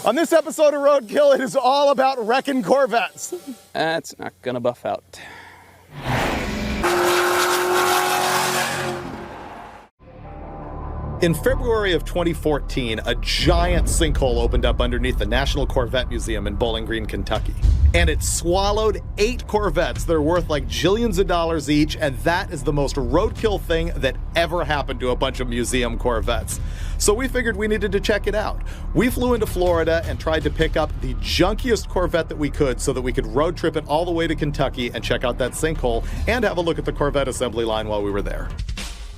On this episode of Roadkill, it is all about wrecking Corvettes. That's not gonna buff out. In February of 2014, a giant sinkhole opened up underneath the National Corvette Museum in Bowling Green, Kentucky. And it swallowed 8 Corvettes. They're worth like jillions of dollars each, and that is the most roadkill thing that ever happened to a bunch of museum Corvettes. So we figured we needed to check it out. We flew into Florida and tried to pick up the junkiest Corvette that we could so that we could road trip it all the way to Kentucky and check out that sinkhole and have a look at the Corvette assembly line while we were there.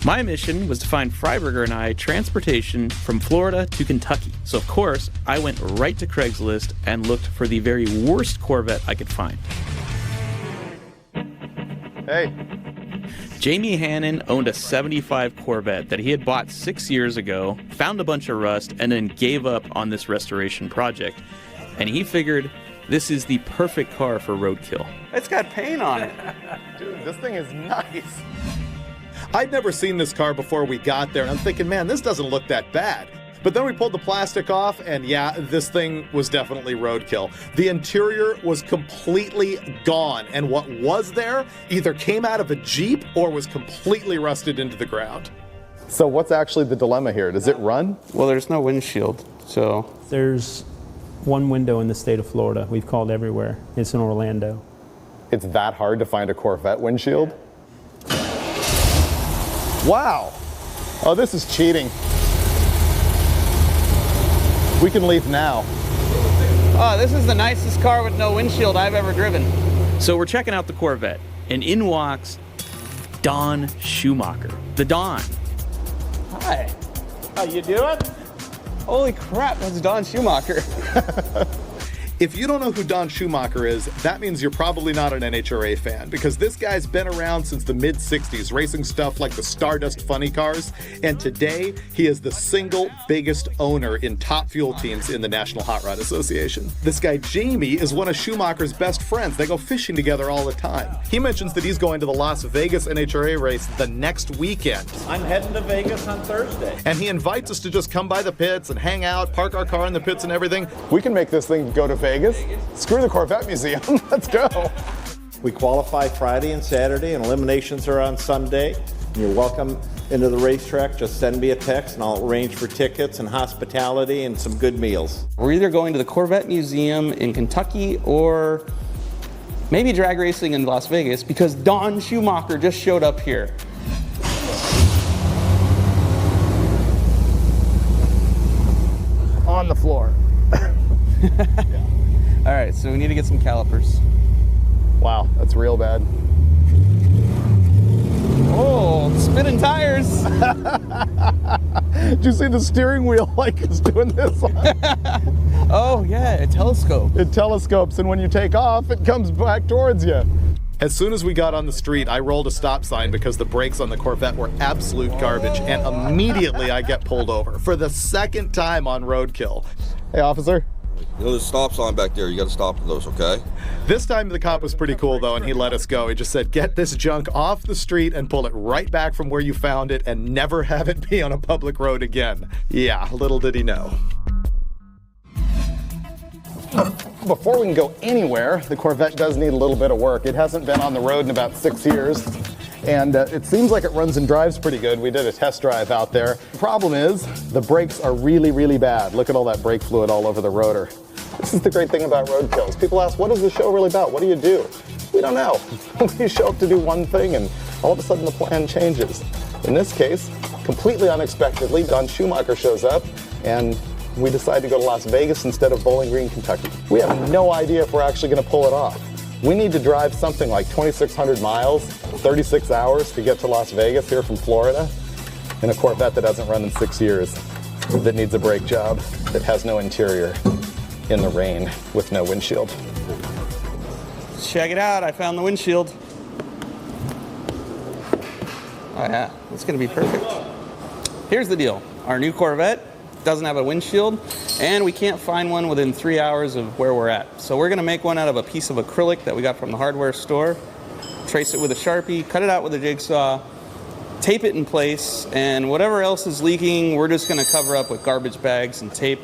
My mission was to find Freiburger and I transportation from Florida to Kentucky. So of course, I went right to Craigslist and looked for the very worst Corvette I could find. Hey. Jamie Hannon owned a 75 Corvette that he had bought 6 years ago, found a bunch of rust, and then gave up on this restoration project. And he figured this is the perfect car for roadkill. It's got paint on it. Dude, this thing is nice. I'd never seen this car before we got there, and I'm thinking, man, this doesn't look that bad. But then we pulled the plastic off, and yeah, this thing was definitely roadkill. The interior was completely gone, and what was there either came out of a Jeep or was completely rusted into the ground. So what's actually the dilemma here? Does it run? Well, there's no windshield, so. There's one window in the state of Florida. We've called everywhere. It's in Orlando. It's that hard to find a Corvette windshield? Wow. Oh, this is cheating. We can leave now. Oh, this is the nicest car with no windshield I've ever driven. So we're checking out the Corvette, and in walks Don Schumacher. The Don. Hi. How you doing? Holy crap, that's Don Schumacher. If you don't know who Don Schumacher is, that means you're probably not an NHRA fan, because this guy's been around since the mid-60s, racing stuff like the Stardust funny cars, and today he is the single biggest owner in top fuel teams in the National Hot Rod Association. This guy Jamie is one of Schumacher's best friends. They go fishing together all the time. He mentions that he's going to the Las Vegas NHRA race the next weekend. I'm heading to Vegas on Thursday. And he invites us to just come by the pits and hang out, park our car in the pits and everything. We can make this thing go to Vegas. Screw the Corvette Museum. Let's go. We qualify Friday and Saturday, and eliminations are on Sunday. You're welcome into the racetrack. Just send me a text, and I'll arrange for tickets and hospitality and some good meals. We're either going to the Corvette Museum in Kentucky or maybe drag racing in Las Vegas, because Don Schumacher just showed up here. On the floor. All right, so we need to get some calipers. Wow, that's real bad. Oh, spinning tires. Did you see the steering wheel like is doing this? Oh yeah, a telescope. It telescopes, and when you take off, it comes back towards you. As soon as we got on the street, I rolled a stop sign because the brakes on the Corvette were absolute garbage, and immediately I get pulled over for the second time on Roadkill. Hey, officer. You know, there's a stop sign back there. You got to stop at those, okay? This time the cop was pretty cool, though, and he let us go. He just said, get this junk off the street and pull it right back from where you found it and never have it be on a public road again. Yeah, little did he know. Before we can go anywhere, the Corvette does need a little bit of work. It hasn't been on the road in about 6 years, and it seems like it runs and drives pretty good. We did a test drive out there. The problem is the brakes are really, really bad. Look at all that brake fluid all over the rotor. This is the great thing about Roadkills. People ask, what is the show really about? What do you do? We don't know. We show up to do one thing, and all of a sudden the plan changes. In this case, completely unexpectedly, Don Schumacher shows up, and we decide to go to Las Vegas instead of Bowling Green, Kentucky. We have no idea if we're actually going to pull it off. We need to drive something like 2,600 miles, 36 hours to get to Las Vegas here from Florida in a Corvette that hasn't run in 6 years, that needs a brake job, that has no interior, in the rain with no windshield. Check it out, I found the windshield. Oh yeah, that's gonna be perfect. Here's the deal. Our new Corvette doesn't have a windshield, and we can't find one within 3 hours of where we're at. So we're gonna make one out of a piece of acrylic that we got from the hardware store, trace it with a Sharpie, cut it out with a jigsaw, tape it in place, and whatever else is leaking, we're just gonna cover up with garbage bags and tape,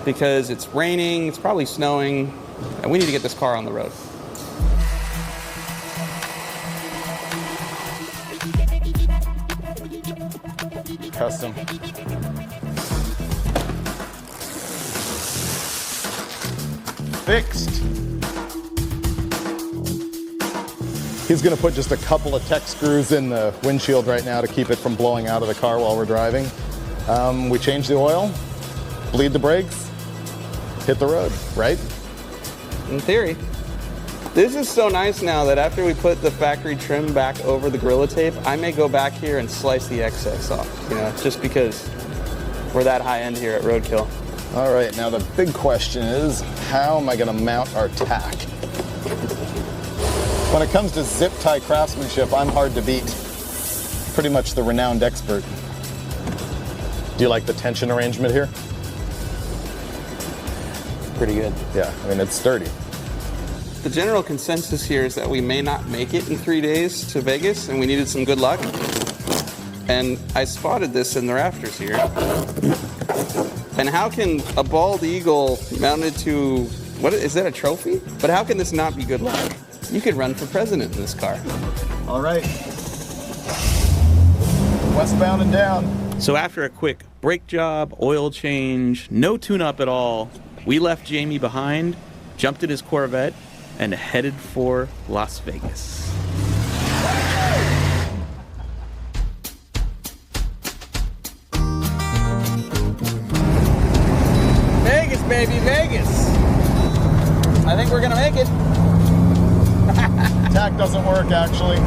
because it's raining, it's probably snowing, and we need to get this car on the road. Custom. Fixed. He's going to put just a couple of tech screws in the windshield right now to keep it from blowing out of the car while we're driving. We change the oil, bleed the brakes, hit the road, right? In theory. This is so nice now that after we put the factory trim back over the Gorilla Tape, I may go back here and slice the excess off, you know, just because we're that high end here at Roadkill. All right, now the big question is, how am I going to mount our tack? When it comes to zip tie craftsmanship, I'm hard to beat. Pretty much the renowned expert. Do you like the tension arrangement here? Pretty good. Yeah, I mean, it's sturdy. The general consensus here is that we may not make it in 3 days to Vegas, and we needed some good luck. And I spotted this in the rafters here. And how can a bald eagle mounted to, what is that, a trophy? But how can this not be good luck? You could run for president in this car. All right. Westbound and down. So after a quick brake job, oil change, no tune-up at all, we left Jamie behind, jumped in his Corvette, and headed for Las Vegas. Vegas, baby, Vegas. I think we're gonna make it. Tack doesn't work, actually.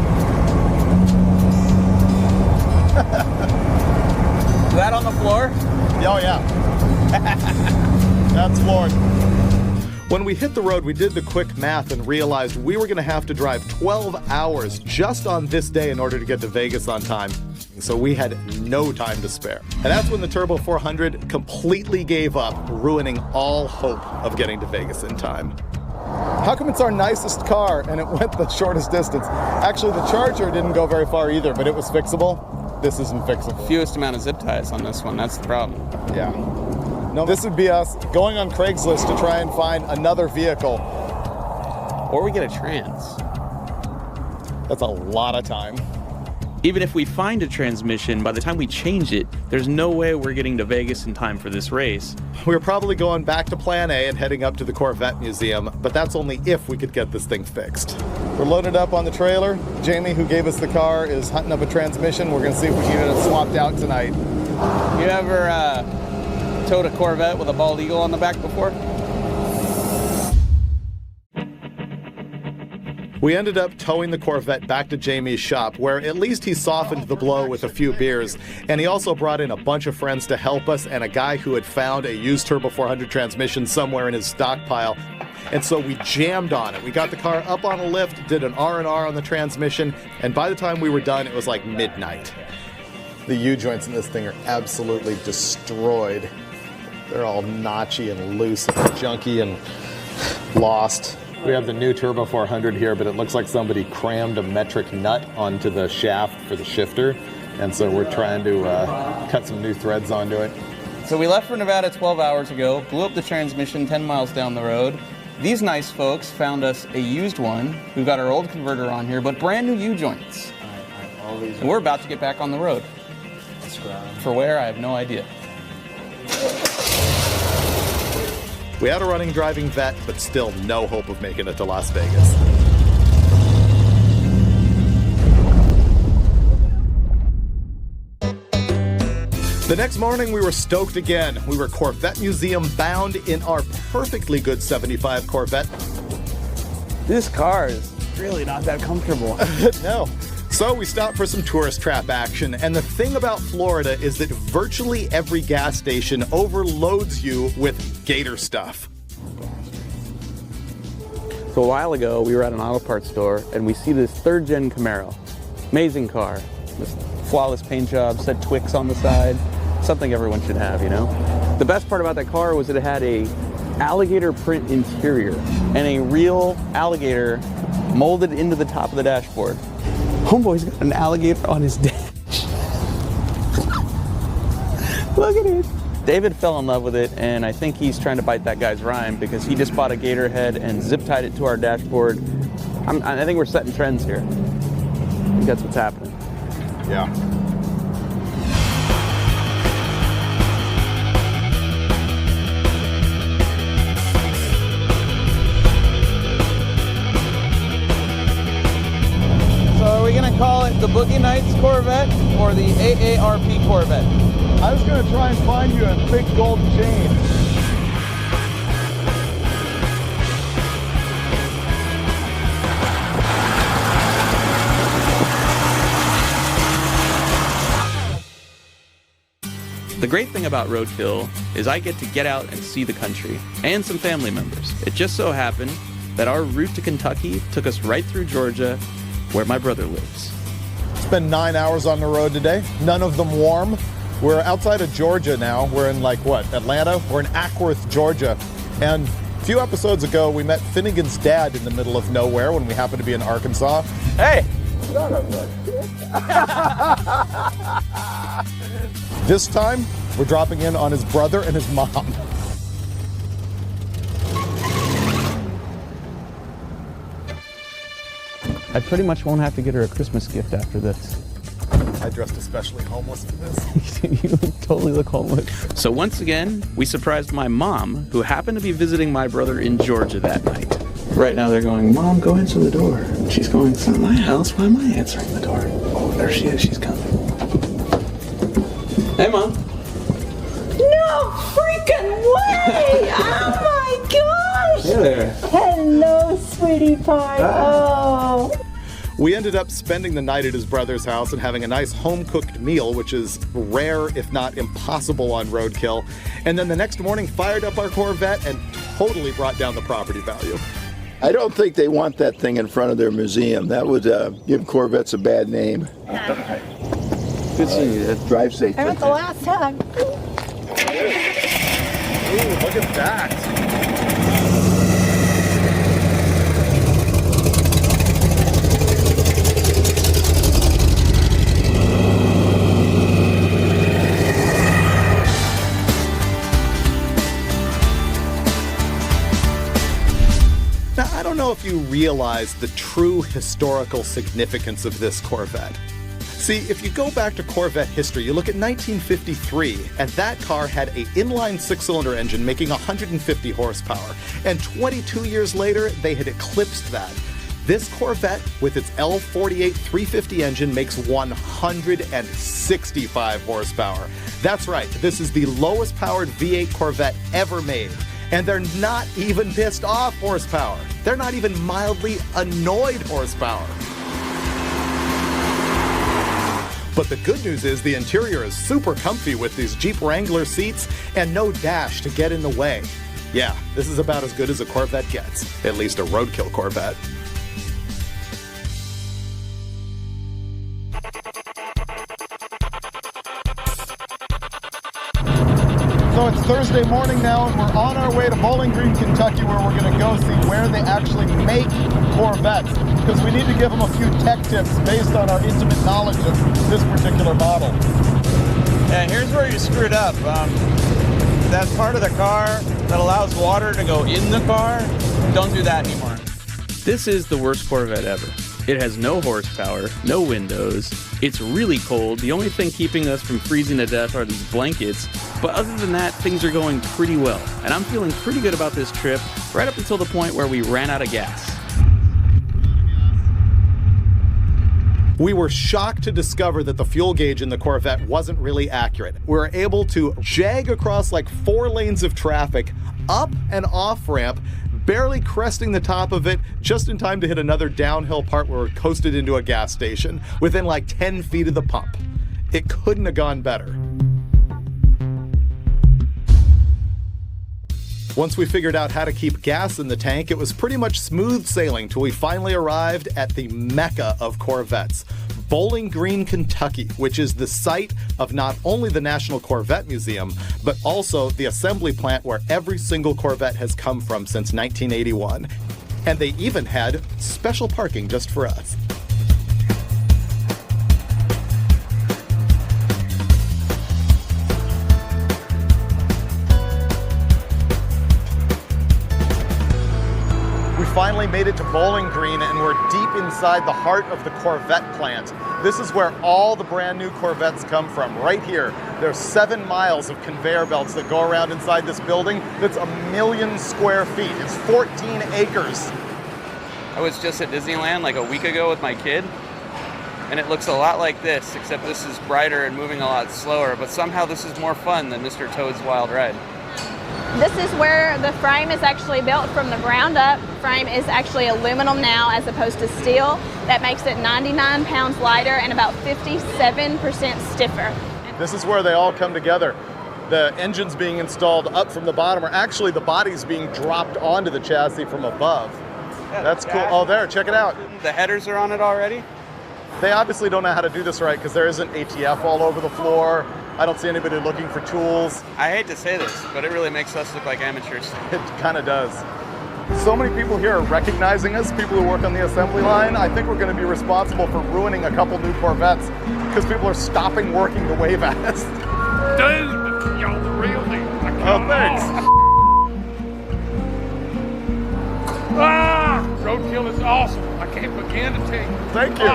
Is that on the floor? Oh, yeah. That's floored. When we hit the road, we did the quick math and realized we were going to have to drive 12 hours just on this day in order to get to Vegas on time. So we had no time to spare. And that's when the Turbo 400 completely gave up, ruining all hope of getting to Vegas in time. How come it's our nicest car and it went the shortest distance? Actually, the Charger didn't go very far either, but it was fixable. This isn't fixable. Fewest amount of zip ties on this one, that's the problem. Yeah. No, this would be us going on Craigslist to try and find another vehicle. Or we get a trans. That's a lot of time. Even if we find a transmission, by the time we change it, there's no way we're getting to Vegas in time for this race. We're probably going back to Plan A and heading up to the Corvette Museum, but that's only if we could get this thing fixed. We're loaded up on the trailer. Jamie, who gave us the car, is hunting up a transmission. We're going to see if we can get it swapped out tonight. You ever towed a Corvette with a bald eagle on the back before? We ended up towing the Corvette back to Jamie's shop, where at least he softened the blow with a few beers, and he also brought in a bunch of friends to help us and a guy who had found a used Turbo 400 transmission somewhere in his stockpile. And so we jammed on it. We got the car up on a lift, did an R&R on the transmission, and by the time we were done, it was like midnight. The U-joints in this thing are absolutely destroyed. They're all notchy and loose and junky and lost. We have the new Turbo 400 here, but it looks like somebody crammed a metric nut onto the shaft for the shifter, and so we're trying to cut some new threads onto it. So we left for Nevada 12 hours ago, blew up the transmission 10 miles down the road. These nice folks found us a used one. We've got our old converter on here, but brand new U-joints. And we're about to get back on the road. For where, I have no idea. We had a running driving vet, but still no hope of making it to Las Vegas. The next morning, we were stoked again. We were Corvette Museum bound in our perfectly good 75 Corvette. This car is really not that comfortable. No. So we stopped for some tourist trap action, and the thing about Florida is that virtually every gas station overloads you with gator stuff. So a while ago, we were at an auto parts store, and we see this third-gen Camaro. Amazing car. This flawless paint job, said Twix on the side. Something everyone should have, you know? The best part about that car was that it had a alligator print interior and a real alligator molded into the top of the dashboard. Homeboy's got an alligator on his dash. Look at it. David fell in love with it, and I think he's trying to bite that guy's rhyme because he just bought a gator head and zip-tied it to our dashboard. I think we're setting trends here. I think that's what's happening. Yeah. So are we gonna call it the Boogie Nights Corvette or the AARP Corvette? I was going to try and find you a big gold chain. The great thing about Roadkill is I get to get out and see the country and some family members. It just so happened that our route to Kentucky took us right through Georgia, where my brother lives. It's been 9 hours on the road today, none of them warm. We're outside of Georgia now. We're in Atlanta? We're in Ackworth, Georgia. And a few episodes ago, we met Finnegan's dad in the middle of nowhere when we happened to be in Arkansas. Hey! This time, we're dropping in on his brother and his mom. I pretty much won't have to get her a Christmas gift after this. I dressed especially homeless for this. You totally look homeless. So once again, we surprised my mom, who happened to be visiting my brother in Georgia that night. Right now they're going, Mom, go answer the door. And she's going, it's not my house, why am I answering the door? Oh, there she is, she's coming. Hey, Mom. No freaking way! Oh my gosh! Hey there. Hello, sweetie pie. Oh. We ended up spending the night at his brother's house and having a nice home-cooked meal, which is rare, if not impossible, on Roadkill. And then the next morning, fired up our Corvette and totally brought down the property value. I don't think they want that thing in front of their museum. That would give Corvettes a bad name. Good seeing you. Drive safe. I went the last time. Ooh, look at that. Now, I don't know if you realize the true historical significance of this Corvette. See, if you go back to Corvette history, you look at 1953, and that car had an inline six-cylinder engine making 150 horsepower. And 22 years later, they had eclipsed that. This Corvette, with its L48 350 engine, makes 165 horsepower. That's right, this is the lowest powered V8 Corvette ever made. And they're not even pissed off horsepower. They're not even mildly annoyed horsepower. But the good news is the interior is super comfy with these Jeep Wrangler seats and no dash to get in the way. Yeah, this is about as good as a Corvette gets, at least a Roadkill Corvette. So it's Thursday morning now, and we're on our way to Bowling Green, Kentucky, where we're going to go see where they actually make Corvettes, because we need to give them a few tech tips based on our intimate knowledge of this particular model. Yeah, here's where you screwed up. That part of the car that allows water to go in the car, don't do that anymore. This is the worst Corvette ever. It has no horsepower, no windows. It's really cold. The only thing keeping us from freezing to death are these blankets. But other than that, things are going pretty well. And I'm feeling pretty good about this trip, right up until the point where we ran out of gas. We were shocked to discover that the fuel gauge in the Corvette wasn't really accurate. We were able to jag across like 4 lanes of traffic, up and off ramp, barely cresting the top of it, just in time to hit another downhill part where we coasted into a gas station within like 10 feet of the pump. It couldn't have gone better. Once we figured out how to keep gas in the tank, it was pretty much smooth sailing till we finally arrived at the mecca of Corvettes, Bowling Green, Kentucky, which is the site of not only the National Corvette Museum, but also the assembly plant where every single Corvette has come from since 1981. And they even had special parking just for us. finally made it to Bowling Green, and we're deep inside the heart of the Corvette plant. This is where all the brand new Corvettes come from, right here. There's 7 miles of conveyor belts that go around inside this building that's 1 million square feet. It's 14 acres. I was just at Disneyland like a week ago with my kid, and it looks a lot like this, except this is brighter and moving a lot slower, but somehow this is more fun than Mr. Toad's Wild Ride. This is where the frame is actually built from the ground up. Frame is actually aluminum now as opposed to steel. That makes it 99 pounds lighter and about 57% stiffer. This is where they all come together. The engines being installed up from the bottom, or actually the bodies being dropped onto the chassis from above. Yeah, that's cool. Oh, there, check it out. The headers are on it already? They obviously don't know how to do this right because there isn't ATF all over the floor. I don't see anybody looking for tools. I hate to say this, but it really makes us look like amateurs. It kind of does. So many people here are recognizing us, people who work on the assembly line. I think we're going to be responsible for ruining a couple new Corvettes because people are stopping working to wave at us. Dude, y'all the real deal. Oh, thanks. Roadkill is awesome. I can't begin to tell you. Thank you.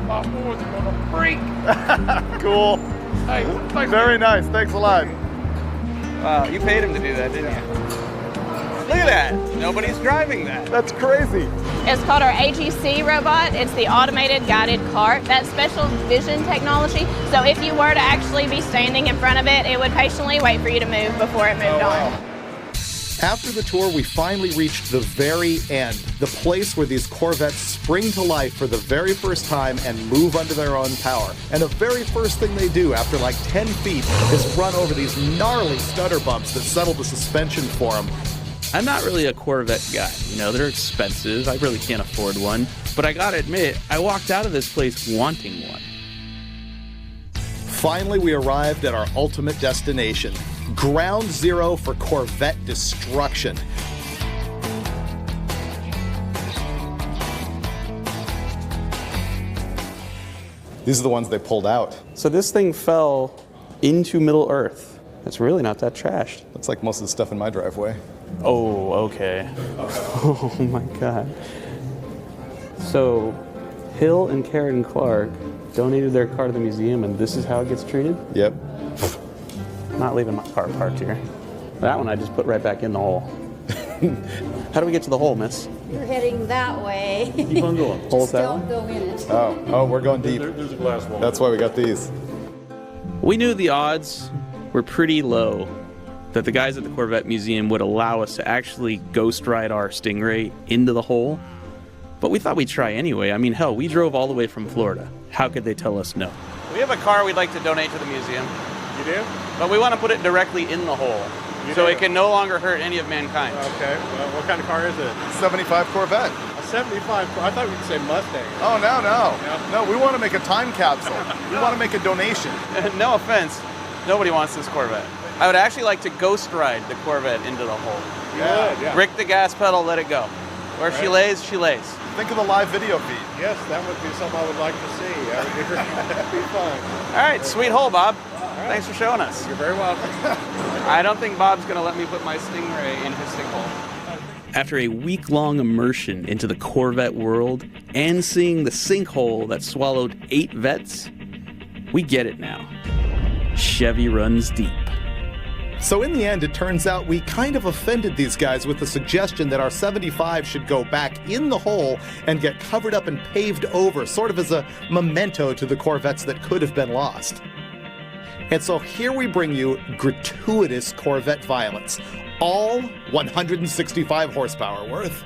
My boys are gonna freak. Cool. Hey, thanks. Very nice. Thanks a lot. Wow, you paid him to do that, didn't you? Look at that. Nobody's driving that. That's crazy. It's called our AGC robot. It's the automated guided cart. That's special vision technology. So if you were to actually be standing in front of it, it would patiently wait for you to move before it moved on. After the tour, we finally reached the very end, the place where these Corvettes spring to life for the very first time and move under their own power. And the very first thing they do after like 10 feet is run over these gnarly stutter bumps that settle the suspension for them. I'm not really a Corvette guy. You know, they're expensive. I really can't afford one. But I gotta admit, I walked out of this place wanting one. Finally, we arrived at our ultimate destination, ground zero for Corvette destruction. These are the ones they pulled out. So this thing fell into Middle Earth. It's really not that trashed. Looks like most of the stuff in my driveway. Oh, okay. Oh my God. So Hill and Karen Clark donated their car to the museum, and this is how it gets treated? Yep. Not leaving my car parked here. That one I just put right back in the hole. How do we get to the hole, miss? You're heading that way. Keep on going. Hole's that Don't one? go in it. Oh, we're going deep. There's a glass wall. That's why we got these. We knew the odds were pretty low that the guys at the Corvette Museum would allow us to actually ghost ride our Stingray into the hole. But we thought we'd try anyway. I mean, hell, we drove all the way from Florida. How could they tell us no? We have a car we'd like to donate to the museum, You do? but we want to put it directly in the hole, so it can no longer hurt any of mankind. Okay. Well, what kind of car is it? 75 Corvette. A 75. I thought you'd say Mustang. Oh, no. Yeah. No, we want to make a time capsule. We want to make a donation. No offense, nobody wants this Corvette. I would actually like to ghost ride the Corvette into the hole. You would, yeah. Rick the gas pedal, let it go. Where she lays, she lays. Think of the live video feed. Yes, that would be something I would like to see. That'd be fun. All right, sweet hole, Bob. Thanks for showing us. You're very welcome. I don't think Bob's going to let me put my Stingray in his sinkhole. After a week-long immersion into the Corvette world and seeing the sinkhole that swallowed 8 vets, we get it now. Chevy runs deep. So in the end, it turns out we kind of offended these guys with the suggestion that our 75 should go back in the hole and get covered up and paved over, sort of as a memento to the Corvettes that could have been lost. And so here we bring you gratuitous Corvette violence, all 165 horsepower worth.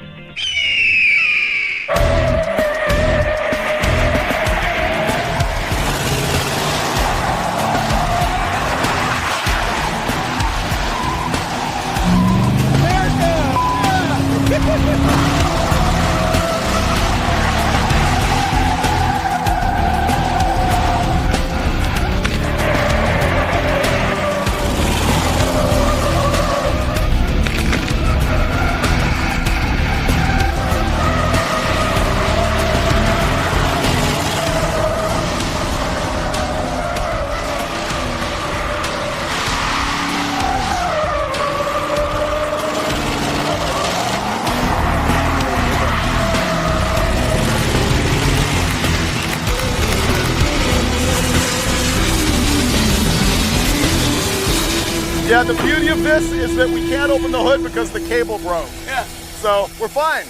Yeah, the beauty of this is that we can't open the hood because the cable broke. Yeah. So we're fine.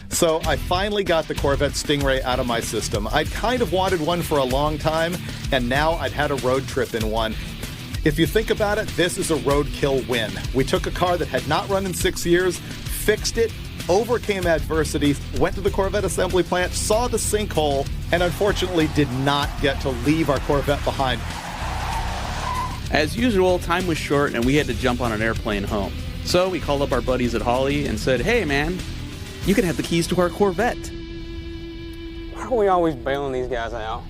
So I finally got the Corvette Stingray out of my system. I'd kind of wanted one for a long time, and now I'd had a road trip in one. If you think about it, this is a roadkill win. We took a car that had not run in 6 years, fixed it, overcame adversity, went to the Corvette assembly plant, saw the sinkhole, and unfortunately did not get to leave our Corvette behind. As usual, time was short and we had to jump on an airplane home. So we called up our buddies at Holly and said, hey man, you can have the keys to our Corvette. Why are we always bailing these guys out?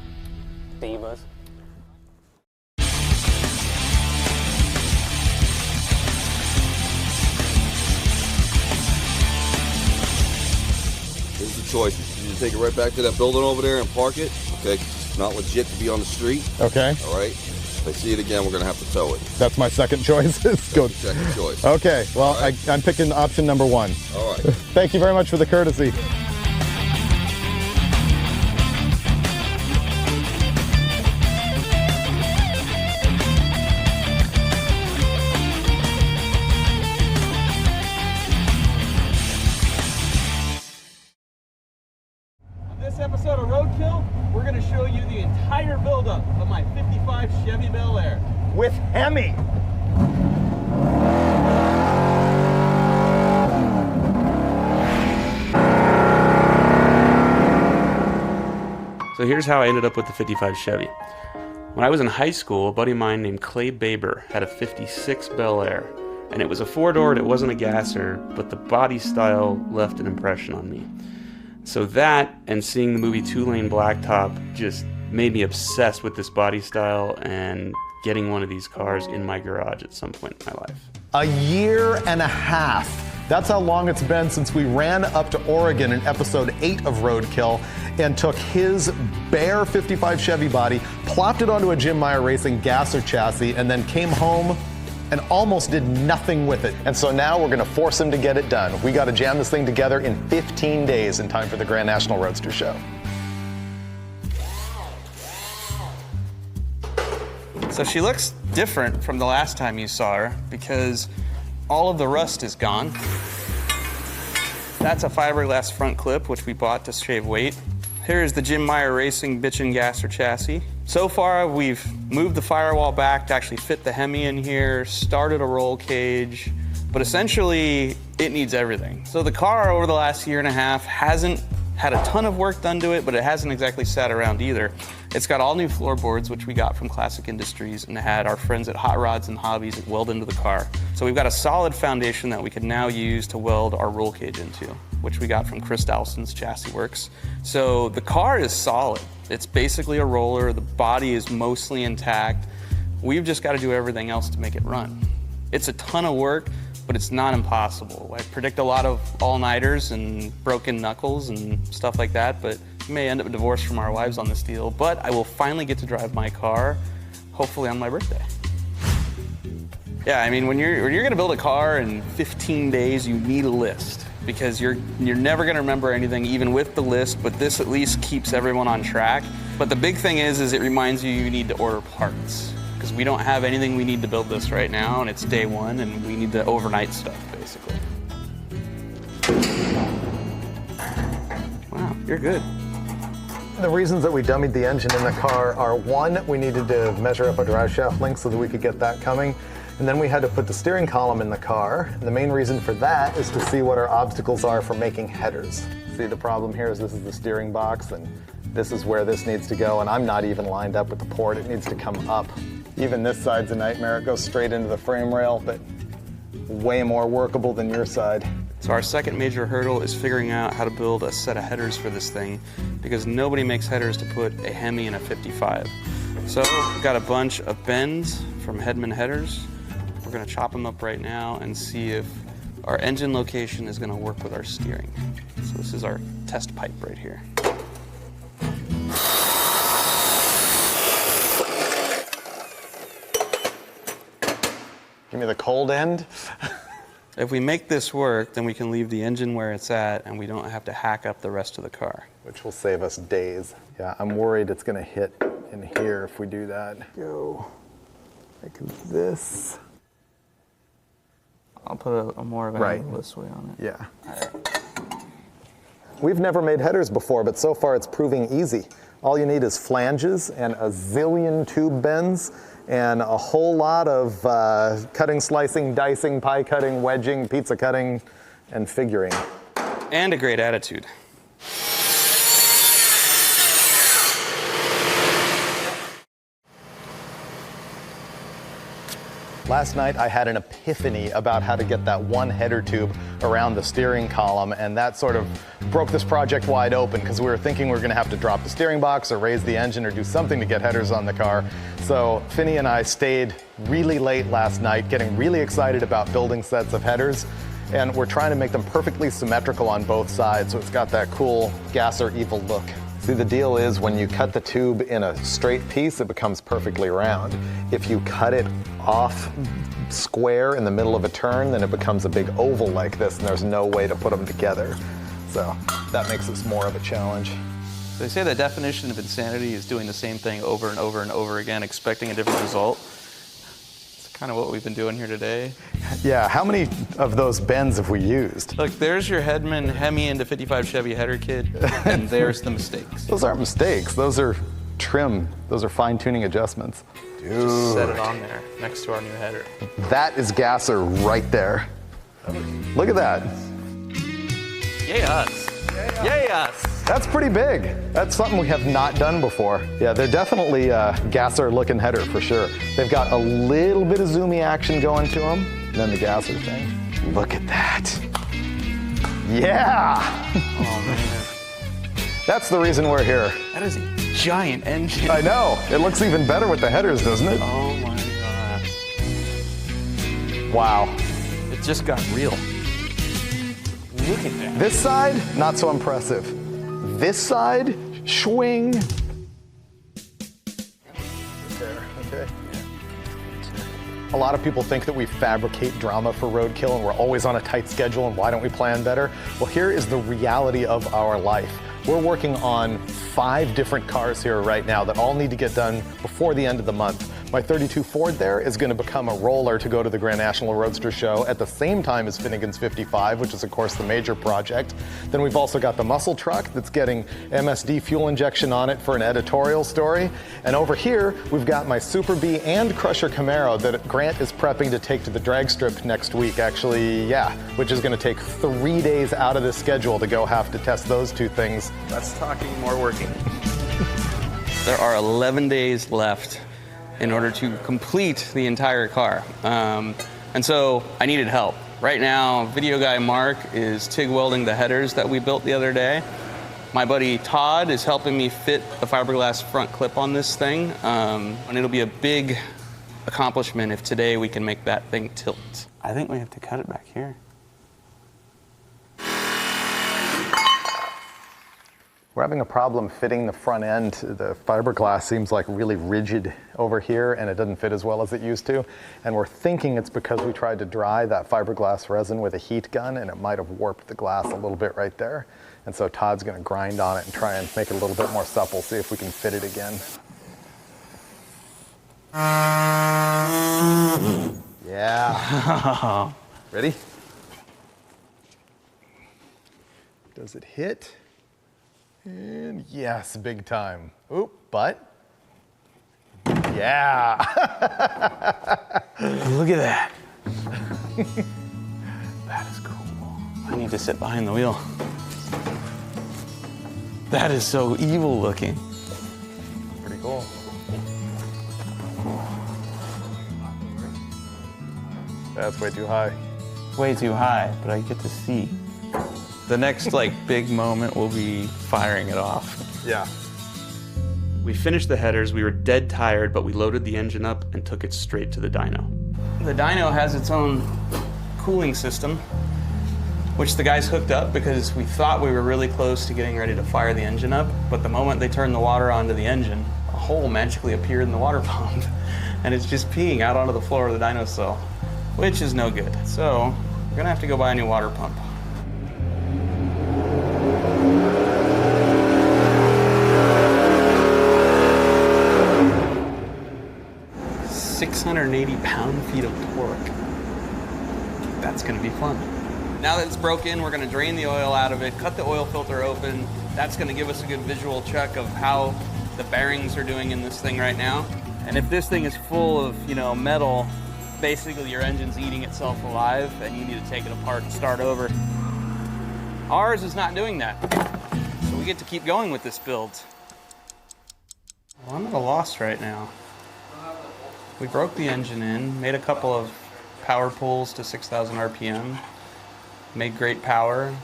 Divas. Here's the choice. You either take it right back to that building over there and park it, okay? 'Cause it's not legit to be on the street. Okay. All right. If I see it again, we're gonna have to tow it. That's my second choice. Go. Second choice. Okay, well, Right. I'm picking option number 1. All right. Thank you very much for the courtesy. This episode of Roadkill, we're going to show you the entire buildup of my 55 Chevy Bel Air. With Hemi. So here's how I ended up with the 55 Chevy. When I was in high school, a buddy of mine named Clay Baber had a 56 Bel Air, and it was a 4-door and it wasn't a gasser, but the body style left an impression on me. So that, and seeing the movie 2-Lane Blacktop, just made me obsessed with this body style and getting one of these cars in my garage at some point in my life. A year and a half. That's how long it's been since we ran up to Oregon in episode 8 of Roadkill and took his bare 55 Chevy body, plopped it onto a Jim Meyer Racing gasser chassis, and then came home and almost did nothing with it. And so now we're gonna force him to get it done. We gotta jam this thing together in 15 days in time for the Grand National Roadster Show. So she looks different from the last time you saw her because all of the rust is gone. That's a fiberglass front clip, which we bought to shave weight. Here's the Jim Meyer Racing bitchin' gasser chassis. So far, we've moved the firewall back to actually fit the Hemi in here, started a roll cage, but essentially, it needs everything. So the car over the last year and a half hasn't had a ton of work done to it, but it hasn't exactly sat around either. It's got all new floorboards, which we got from Classic Industries, and had our friends at Hot Rods and Hobbies weld into the car. So we've got a solid foundation that we can now use to weld our roll cage into, which we got from Chris Dowson's Chassis Works. So the car is solid. It's basically a roller. The body is mostly intact. We've just got to do everything else to make it run. It's a ton of work, but it's not impossible. I predict a lot of all-nighters and broken knuckles and stuff like that, but we may end up divorced from our wives on this deal, but I will finally get to drive my car, hopefully on my birthday. Yeah, I mean, when you're gonna build a car in 15 days, you need a list, because you're never gonna remember anything, even with the list, but this at least keeps everyone on track. But the big thing is it reminds you need to order parts, because we don't have anything we need to build this right now, and it's day one, and we need the overnight stuff, basically. Wow, you're good. The reasons that we dummied the engine in the car are, one, we needed to measure up a drive shaft length so that we could get that coming. And then we had to put the steering column in the car. And the main reason for that is to see what our obstacles are for making headers. See, the problem here is this is the steering box, and this is where this needs to go, and I'm not even lined up with the port. It needs to come up. Even this side's a nightmare. It goes straight into the frame rail, but way more workable than your side. So our second major hurdle is figuring out how to build a set of headers for this thing, because nobody makes headers to put a Hemi in a 55. So we've got a bunch of bends from Hedman headers. We're gonna chop them up right now and see if our engine location is gonna work with our steering. So this is our test pipe right here. Give me the cold end. If we make this work, then we can leave the engine where it's at and we don't have to hack up the rest of the car. Which will save us days. Yeah, I'm worried it's gonna hit in here if we do that. Go. Like this. I'll put a more of an Right. angle this way on it. Yeah. We've never made headers before, but so far it's proving easy. All you need is flanges and a zillion tube bends and a whole lot of cutting, slicing, dicing, pie cutting, wedging, pizza cutting, and figuring. And a great attitude. Last night I had an epiphany about how to get that one header tube around the steering column, and that sort of broke this project wide open because we were thinking we were going to have to drop the steering box or raise the engine or do something to get headers on the car. So Finney and I stayed really late last night getting really excited about building sets of headers, and we're trying to make them perfectly symmetrical on both sides so it's got that cool Gasser evil look. See, the deal is when you cut the tube in a straight piece, it becomes perfectly round. If you cut it off square in the middle of a turn, then it becomes a big oval like this, and there's no way to put them together. So that makes this more of a challenge. They say the definition of insanity is doing the same thing over and over and over again, expecting a different result. It's kind of what we've been doing here today. Yeah, how many of those bends have we used? Look, there's your Hedman Hemi into 55 Chevy header kit, and there's the mistakes. Those aren't mistakes. Those are trim. Those are fine-tuning adjustments. Dude. Just set it on there next to our new header. That is Gasser right there. Look at that. Yay us. Yay us. That's pretty big. That's something we have not done before. Yeah, they're definitely a Gasser-looking header for sure. They've got a little bit of zoomy action going to them, and then the Gasser thing. Look at that. Yeah! Oh, man. That's the reason we're here. That is a giant engine. I know. It looks even better with the headers, doesn't it? Oh, my God. Wow. It just got real. Look at that. This side, not so impressive. This side, swing. There, okay. A lot of people think that we fabricate drama for Roadkill and we're always on a tight schedule and why don't we plan better? Well, here is the reality of our life. We're working on 5 different cars here right now that all need to get done before the end of the month. My 32 Ford there is going to become a roller to go to the Grand National Roadster Show at the same time as Finnegan's 55, which is of course the major project. Then we've also got the muscle truck that's getting MSD fuel injection on it for an editorial story. And over here, we've got my Super Bee and Crusher Camaro that Grant is prepping to take to the drag strip next week. Actually, yeah, which is going to take 3 days out of the schedule to go have to test those 2 things. Less talking, more working. There are 11 days left in order to complete the entire car. And so I needed help. Right now, video guy Mark is TIG welding the headers that we built the other day. My buddy Todd is helping me fit the fiberglass front clip on this thing. And it'll be a big accomplishment if today we can make that thing tilt. I think we have to cut it back here. We're having a problem fitting the front end. The fiberglass seems like really rigid over here and it doesn't fit as well as it used to. And we're thinking it's because we tried to dry that fiberglass resin with a heat gun and it might have warped the glass a little bit right there. And so Todd's gonna grind on it and try and make it a little bit more supple, see if we can fit it again. Yeah. Ready? Does it hit? And yes, big time. Oop, but. Yeah. Look at that. That is cool. I need to sit behind the wheel. That is so evil looking. Pretty cool. That's way too high. Way too high, but I get to see. The next big moment will be firing it off. Yeah. We finished the headers, we were dead tired, but we loaded the engine up and took it straight to the dyno. The dyno has its own cooling system, which the guys hooked up because we thought we were really close to getting ready to fire the engine up, but the moment they turned the water onto the engine, a hole magically appeared in the water pump, and it's just peeing out onto the floor of the dyno cell, which is no good. So we're gonna have to go buy a new water pump. 280 pound-feet of torque. That's gonna be fun. Now that it's broken, we're gonna drain the oil out of it, cut the oil filter open. That's gonna give us a good visual check of how the bearings are doing in this thing right now. And if this thing is full of, metal, basically your engine's eating itself alive and you need to take it apart and start over. Ours is not doing that. So we get to keep going with this build. Well, I'm at a loss right now. We broke the engine in, made a couple of power pulls to 6,000 RPM, made great power,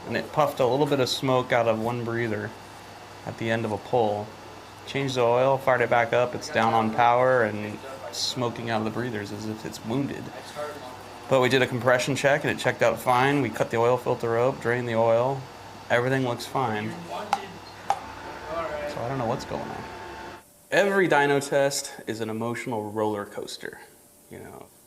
and it puffed a little bit of smoke out of one breather at the end of a pull. Changed the oil, fired it back up, it's down on power and smoking out of the breathers as if it's wounded. But we did a compression check and it checked out fine. We cut the oil filter rope, drained the oil. Everything looks fine. So I don't know what's going on. Every dyno test is an emotional roller coaster.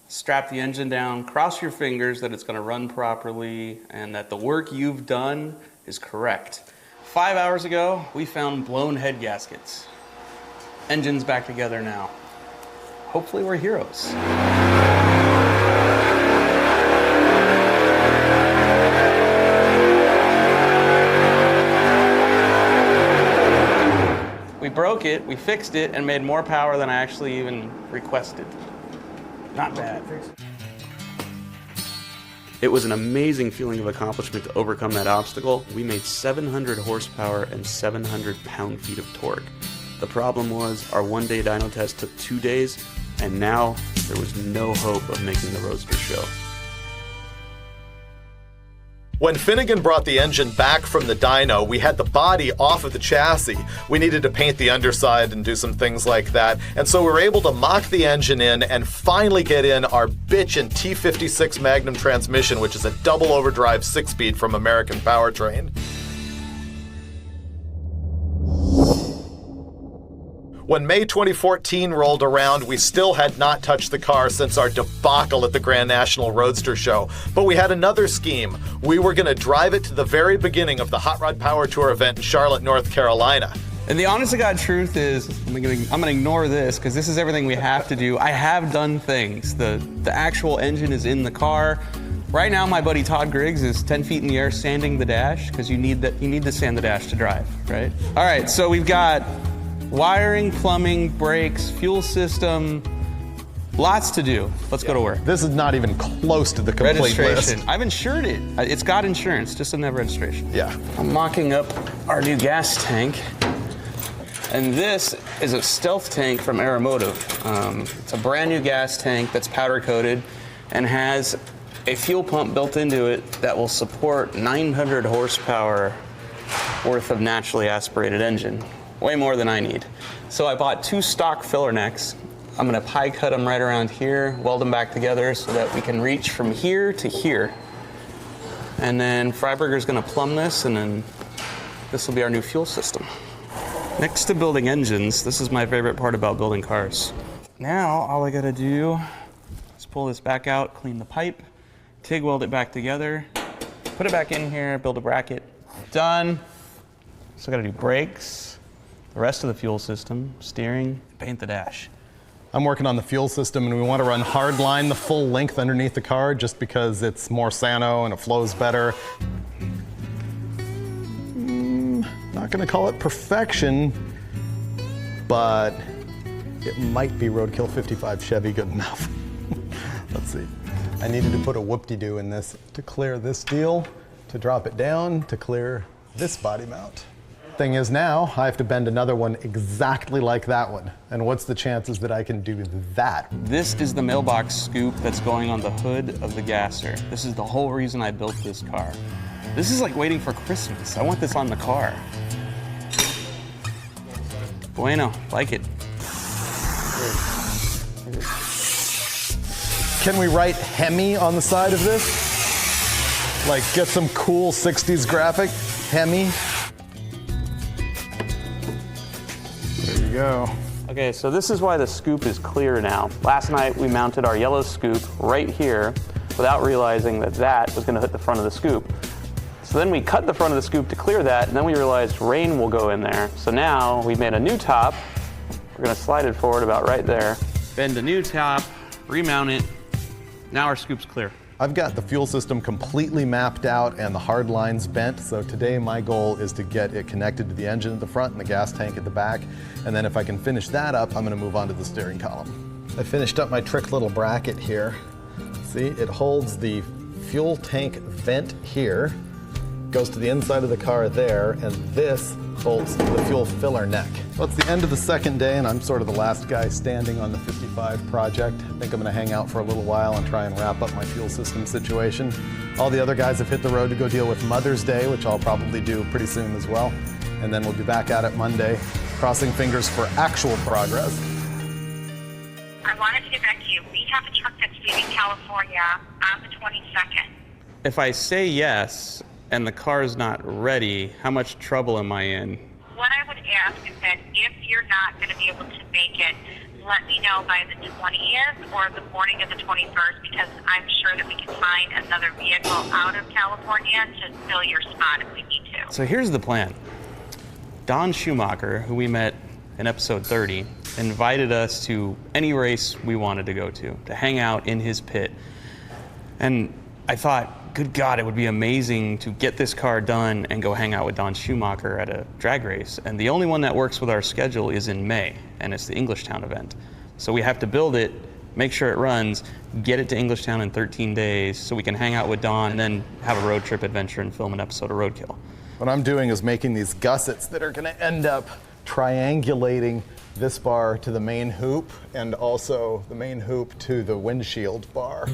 Strap the engine down, cross your fingers that it's going to run properly and that the work you've done is correct. 5 hours ago, we found blown head gaskets. Engine's back together now. Hopefully we're heroes. We broke it, we fixed it, and made more power than I actually even requested. Not bad. It was an amazing feeling of accomplishment to overcome that obstacle. We made 700 horsepower and 700 pound-feet of torque. The problem was our one-day dyno test took 2 days, and now there was no hope of making the Roadster show. When Finnegan brought the engine back from the dyno, we had the body off of the chassis. We needed to paint the underside and do some things like that. And so we were able to mock the engine in and finally get in our bitchin' T56 Magnum transmission, which is a double overdrive 6-speed from American Powertrain. When May 2014 rolled around, we still had not touched the car since our debacle at the Grand National Roadster Show. But we had another scheme. We were going to drive it to the very beginning of the Hot Rod Power Tour event in Charlotte, North Carolina. And the honest to God truth is, I'm gonna ignore this because this is everything we have to do. I have done things. The actual engine is in the car. Right now, my buddy Todd Griggs is 10 feet in the air sanding the dash because you need to sand the dash to drive, right? All right, so we've got wiring, plumbing, brakes, fuel system, lots to do. Let's go to work. This is not even close to the complete registration. list. I've insured it. It's got insurance, just doesn't have registration. Yeah. I'm mocking up our new gas tank. And this is a stealth tank from Aeromotive. It's a brand new gas tank that's powder coated and has a fuel pump built into it that will support 900 horsepower worth of naturally aspirated engine. Way more than I need. So I bought 2 stock filler necks. I'm gonna pie cut them right around here, weld them back together so that we can reach from here to here. And then Freiburger's gonna plumb this, and then this will be our new fuel system. Next to building engines, this is my favorite part about building cars. Now, all I gotta do is pull this back out, clean the pipe, TIG weld it back together, put it back in here, build a bracket. Done. So I gotta do brakes, the rest of the fuel system, steering, paint the dash. I'm working on the fuel system, and we want to run hardline the full length underneath the car just because it's more Sano and it flows better. Not going to call it perfection, but it might be Roadkill 55 Chevy good enough. Let's see. I needed to put a whoop-de-doo in this to clear this deal, to drop it down, to clear this body mount. Thing is now, I have to bend another one exactly like that one. And what's the chances that I can do that? This is the mailbox scoop that's going on the hood of the gasser. This is the whole reason I built this car. This is like waiting for Christmas. I want this on the car. Bueno, like it. Can we write Hemi on the side of this? Like get some cool 60s graphic? Hemi. There you go. Okay, so this is why the scoop is clear now. Last night we mounted our yellow scoop right here without realizing that that was gonna hit the front of the scoop. So then we cut the front of the scoop to clear that, and then we realized rain will go in there. So now we made a new top. We're gonna slide it forward about right there. Bend a new top, remount it. Now our scoop's clear. I've got the fuel system completely mapped out and the hard lines bent, so today my goal is to get it connected to the engine at the front and the gas tank at the back, and then if I can finish that up, I'm gonna move on to the steering column. I finished up my trick little bracket here. See, it holds the fuel tank vent here, goes to the inside of the car there, and this bolts to the fuel filler neck. Well, it's the end of the second day, and I'm sort of the last guy standing on the 55 project. I think I'm gonna hang out for a little while and try and wrap up my fuel system situation. All the other guys have hit the road to go deal with Mother's Day, which I'll probably do pretty soon as well. And then we'll be back at it Monday, crossing fingers for actual progress. I wanted to get back to you. We have a truck that's leaving California on the 22nd. If I say yes and the car's not ready, how much trouble am I in? What I would ask is that if you're not going to be able to make it, let me know by the 20th or the morning of the 21st, because I'm sure that we can find another vehicle out of California to fill your spot if we need to. So here's the plan. Don Schumacher, who we met in episode 30, invited us to any race we wanted to go to hang out in his pit. And I thought, good God, it would be amazing to get this car done and go hang out with Don Schumacher at a drag race. And the only one that works with our schedule is in May, and it's the Englishtown event. So we have to build it, make sure it runs, get it to Englishtown in 13 days so we can hang out with Don and then have a road trip adventure and film an episode of Roadkill. What I'm doing is making these gussets that are gonna end up triangulating this bar to the main hoop and also the main hoop to the windshield bar.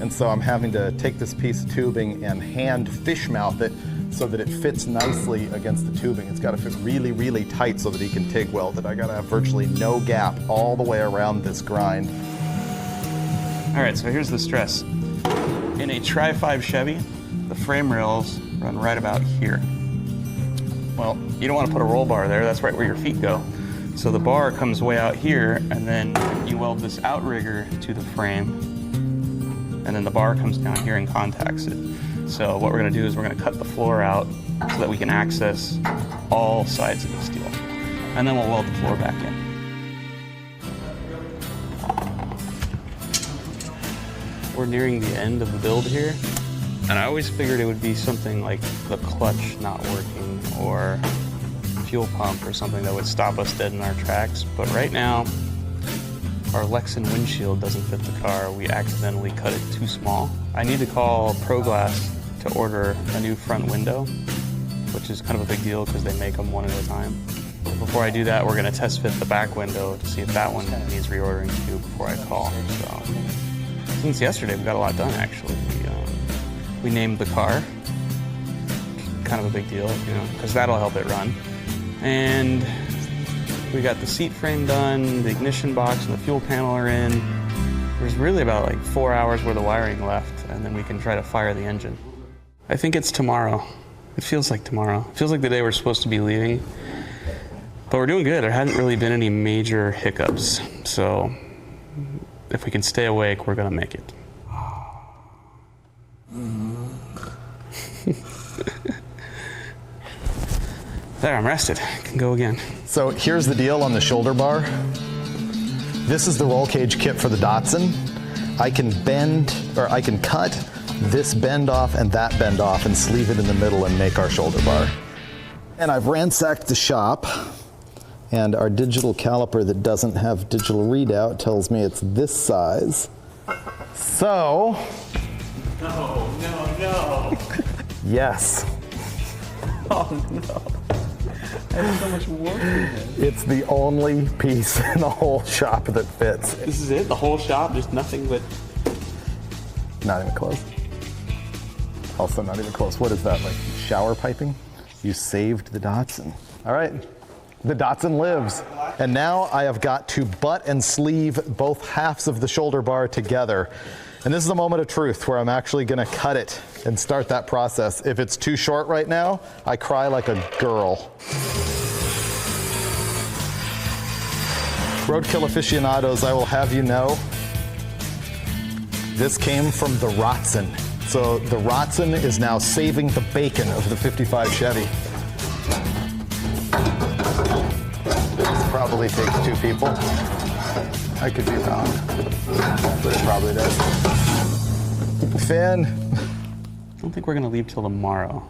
And so I'm having to take this piece of tubing and hand fish mouth it so that it fits nicely against the tubing. It's gotta fit really, really tight so that he can TIG weld it. I gotta have virtually no gap all the way around this grind. All right, so here's the stress. In a Tri-5 Chevy, the frame rails run right about here. Well, you don't want to put a roll bar there, that's right where your feet go. So the bar comes way out here, and then you weld this outrigger to the frame, and then the bar comes down here and contacts it. So what we're gonna do is we're gonna cut the floor out so that we can access all sides of the steel. And then we'll weld the floor back in. We're nearing the end of the build here, and I always figured it would be something like the clutch not working or fuel pump or something that would stop us dead in our tracks. But right now, our Lexan windshield doesn't fit the car. We accidentally cut it too small. I need to call ProGlass to order a new front window, which is kind of a big deal because they make them one at a time. But before I do that, we're gonna test fit the back window to see if that one needs reordering too before I call. So since yesterday, we got a lot done actually. We named the car, kind of a big deal, you know, because that'll help it run. And we got the seat frame done, the ignition box and the fuel panel are in. There's really about like 4 hours worth of wiring left, and then we can try to fire the engine. I think it's tomorrow. It feels like tomorrow. It feels like the day we're supposed to be leaving. But we're doing good. There hadn't really been any major hiccups. So if we can stay awake, we're gonna make it. There, I'm rested. I can go again. So here's the deal on the shoulder bar. This is the roll cage kit for the Datsun. I can bend, or I can cut this bend off and that bend off and sleeve it in the middle and make our shoulder bar. And I've ransacked the shop, and our digital caliper that doesn't have digital readout tells me it's this size. So. No. Yes. Oh no. There's so much work in this. It's the only piece in the whole shop that fits. This is it? The whole shop? There's nothing but... Not even close. Also not even close. What is that, like shower piping? You saved the Datsun. All right, the Datsun lives. And now I have got to butt and sleeve both halves of the shoulder bar together. And this is a moment of truth where I'm actually gonna cut it and start that process. If it's too short right now, I cry like a girl. Roadkill aficionados, I will have you know, this came from the Datsun. So the Datsun is now saving the bacon of the 55 Chevy. This probably takes two people. I could be wrong, but it probably does. Finn. I don't think we're gonna leave till tomorrow.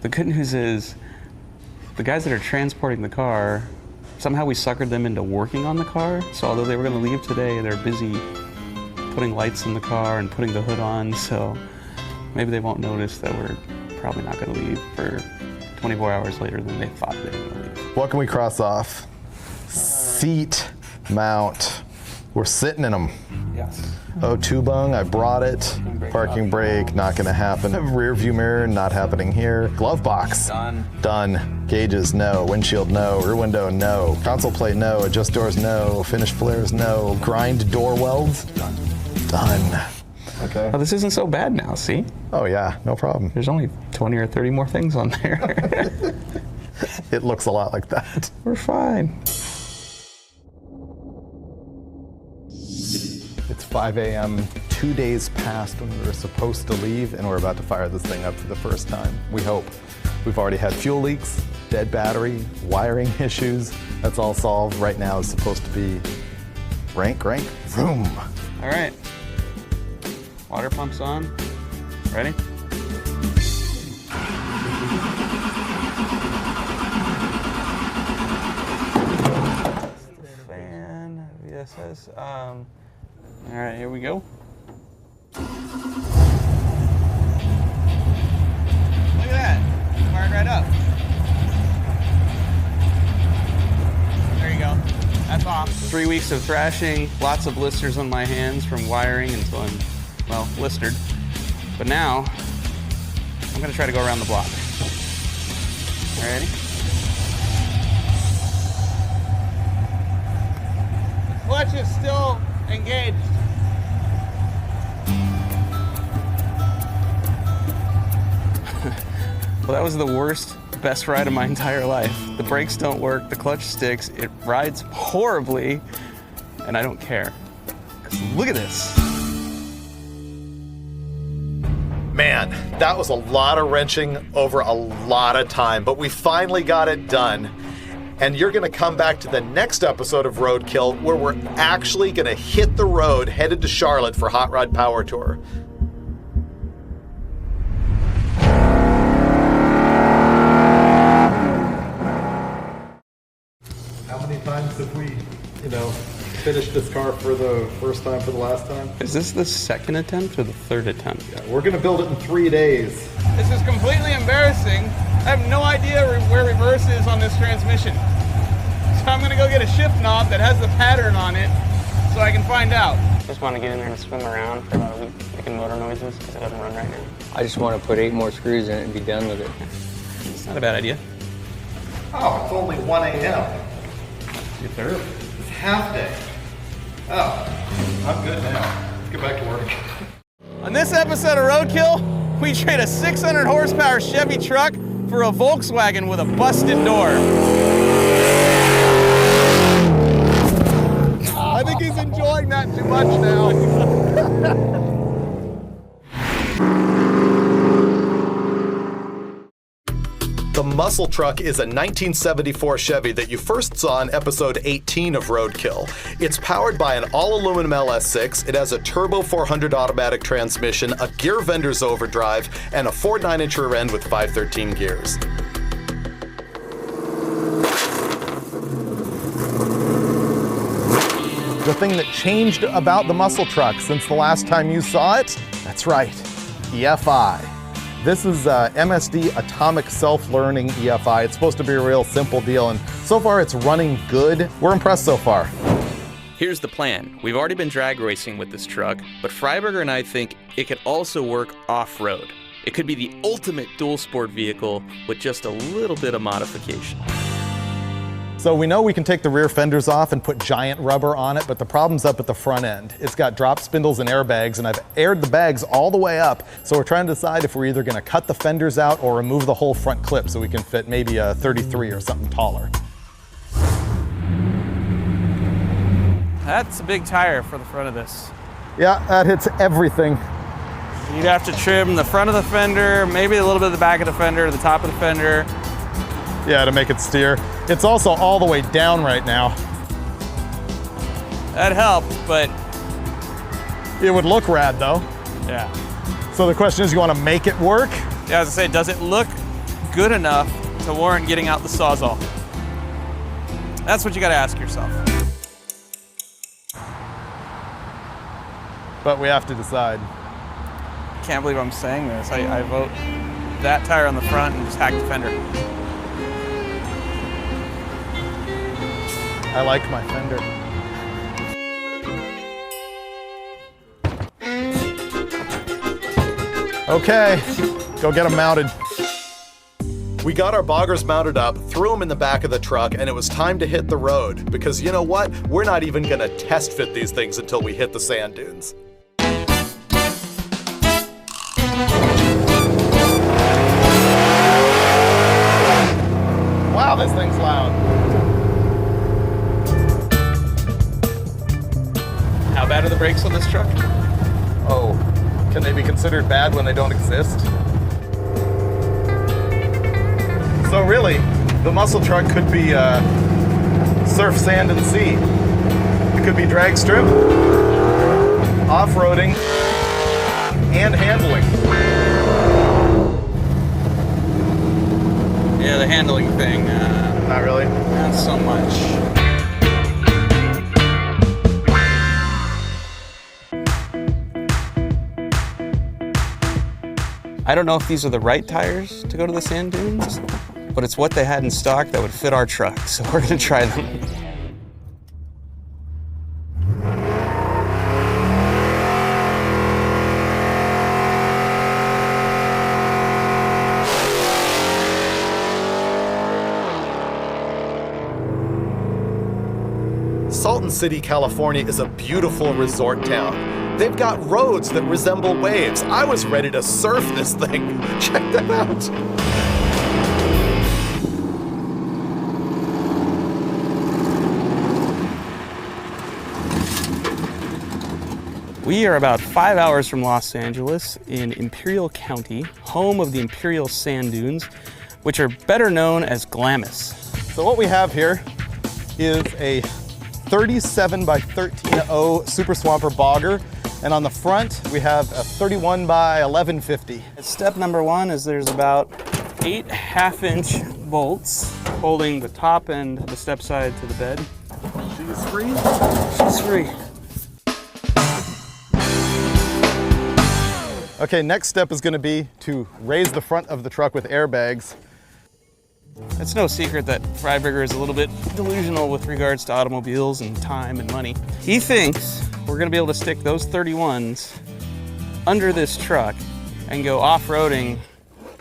The good news is, the guys that are transporting the car, somehow we suckered them into working on the car. So although they were gonna leave today, they're busy putting lights in the car and putting the hood on. So maybe they won't notice that we're probably not gonna leave for 24 hours later than they thought they were gonna leave. What can we cross off? Seat mount. We're sitting in them. Yes. O2 bung, I brought it. Parking brake, not gonna happen. Rear view mirror, not happening here. Glove box. Done. Done. Gauges, no. Windshield, no. Rear window, no. Console plate, no. Adjust doors, no. Finish flares, no. Grind door welds. Done. Done. Okay. Oh, this isn't so bad now, see? Oh yeah, no problem. There's only 20 or 30 more things on there. It looks a lot like that. We're fine. It's 5 a.m., 2 days past when we were supposed to leave, and we're about to fire this thing up for the first time. We hope. We've already had fuel leaks, dead battery, wiring issues. That's all solved. Right now is supposed to be rank, vroom. All right. Water pump's on. Ready? Fan, VSS. All right, here we go. Look at that. Fired right up. There you go. That's off. 3 weeks of thrashing, lots of blisters on my hands from wiring until I'm, well, blistered. But now, I'm gonna try to go around the block. Ready? The clutch is still engaged. Well, that was the worst, best ride of my entire life. The brakes don't work, the clutch sticks, it rides horribly, and I don't care. 'Cause look at this. Man, that was a lot of wrenching over a lot of time, but we finally got it done. And you're gonna come back to the next episode of Roadkill where we're actually gonna hit the road headed to Charlotte for Hot Rod Power Tour. How many times have we, finished this car for the first time, for the last time? Is this the second attempt or the third attempt? Yeah, we're gonna build it in 3 days. This is completely embarrassing. I have no idea where reverse is on this transmission. So I'm gonna go get a shift knob that has the pattern on it so I can find out. Just want to get in there and swim around for about a week, making motor noises because it doesn't run right now. I just want to put 8 more screws in it and be done with it. It's not a bad idea. Oh, it's only 1 a.m. It's early. It's half day. Oh, I'm good now. Let's get back to work. On this episode of Roadkill, we trade a 600 horsepower Chevy truck for a Volkswagen with a busted door. I think he's enjoying that too much now. The Muscle Truck is a 1974 Chevy that you first saw in episode 18 of Roadkill. It's powered by an all-aluminum LS6, it has a turbo 400 automatic transmission, a gear vendor's overdrive, and a 4 9-inch rear end with 513 gears. The thing that changed about the Muscle Truck since the last time you saw it? That's right, EFI. This is MSD Atomic Self-Learning EFI. It's supposed to be a real simple deal, and so far it's running good. We're impressed so far. Here's the plan. We've already been drag racing with this truck, but Freiburger and I think it could also work off-road. It could be the ultimate dual sport vehicle with just a little bit of modification. So we know we can take the rear fenders off and put giant rubber on it, but the problem's up at the front end. It's got drop spindles and airbags, and I've aired the bags all the way up, so we're trying to decide if we're either gonna cut the fenders out or remove the whole front clip so we can fit maybe a 33 or something taller. That's a big tire for the front of this. Yeah, that hits everything. You'd have to trim the front of the fender, maybe a little bit of the back of the fender, the top of the fender. Yeah, to make it steer. It's also all the way down right now. That helped, but it would look rad though. Yeah. So the question is, you want to make it work? Yeah, as I say, does it look good enough to warrant getting out the Sawzall? That's what you gotta ask yourself. But we have to decide. Can't believe I'm saying this. I vote that tire on the front and just hack the fender. I like my fender. Okay, go get them mounted. We got our boggers mounted up, threw them in the back of the truck, and it was time to hit the road. Because you know what? We're not even gonna test fit these things until we hit the sand dunes. Wow, this thing's loud. How bad are the brakes on this truck? Oh, can they be considered bad when they don't exist? So really, the muscle truck could be surf, sand, and sea. It could be drag strip, off-roading, and handling. Yeah, the handling thing. Not really. Not so much. I don't know if these are the right tires to go to the sand dunes, but it's what they had in stock that would fit our truck, so we're gonna try them. Salton City, California is a beautiful resort town. They've got roads that resemble waves. I was ready to surf this thing. Check that out. We are about 5 hours from Los Angeles in Imperial County, home of the Imperial Sand Dunes, which are better known as Glamis. So what we have here is a 37 by 13.0 Super Swamper Bogger. And on the front, we have a 31 by 1150. Step number one is there's about 8 half-inch bolts holding the top and the step side to the bed. She's free? She's free. Okay, next step is gonna be to raise the front of the truck with airbags. It's no secret that Freiburger is a little bit delusional with regards to automobiles and time and money. He thinks we're gonna be able to stick those 31s under this truck and go off-roading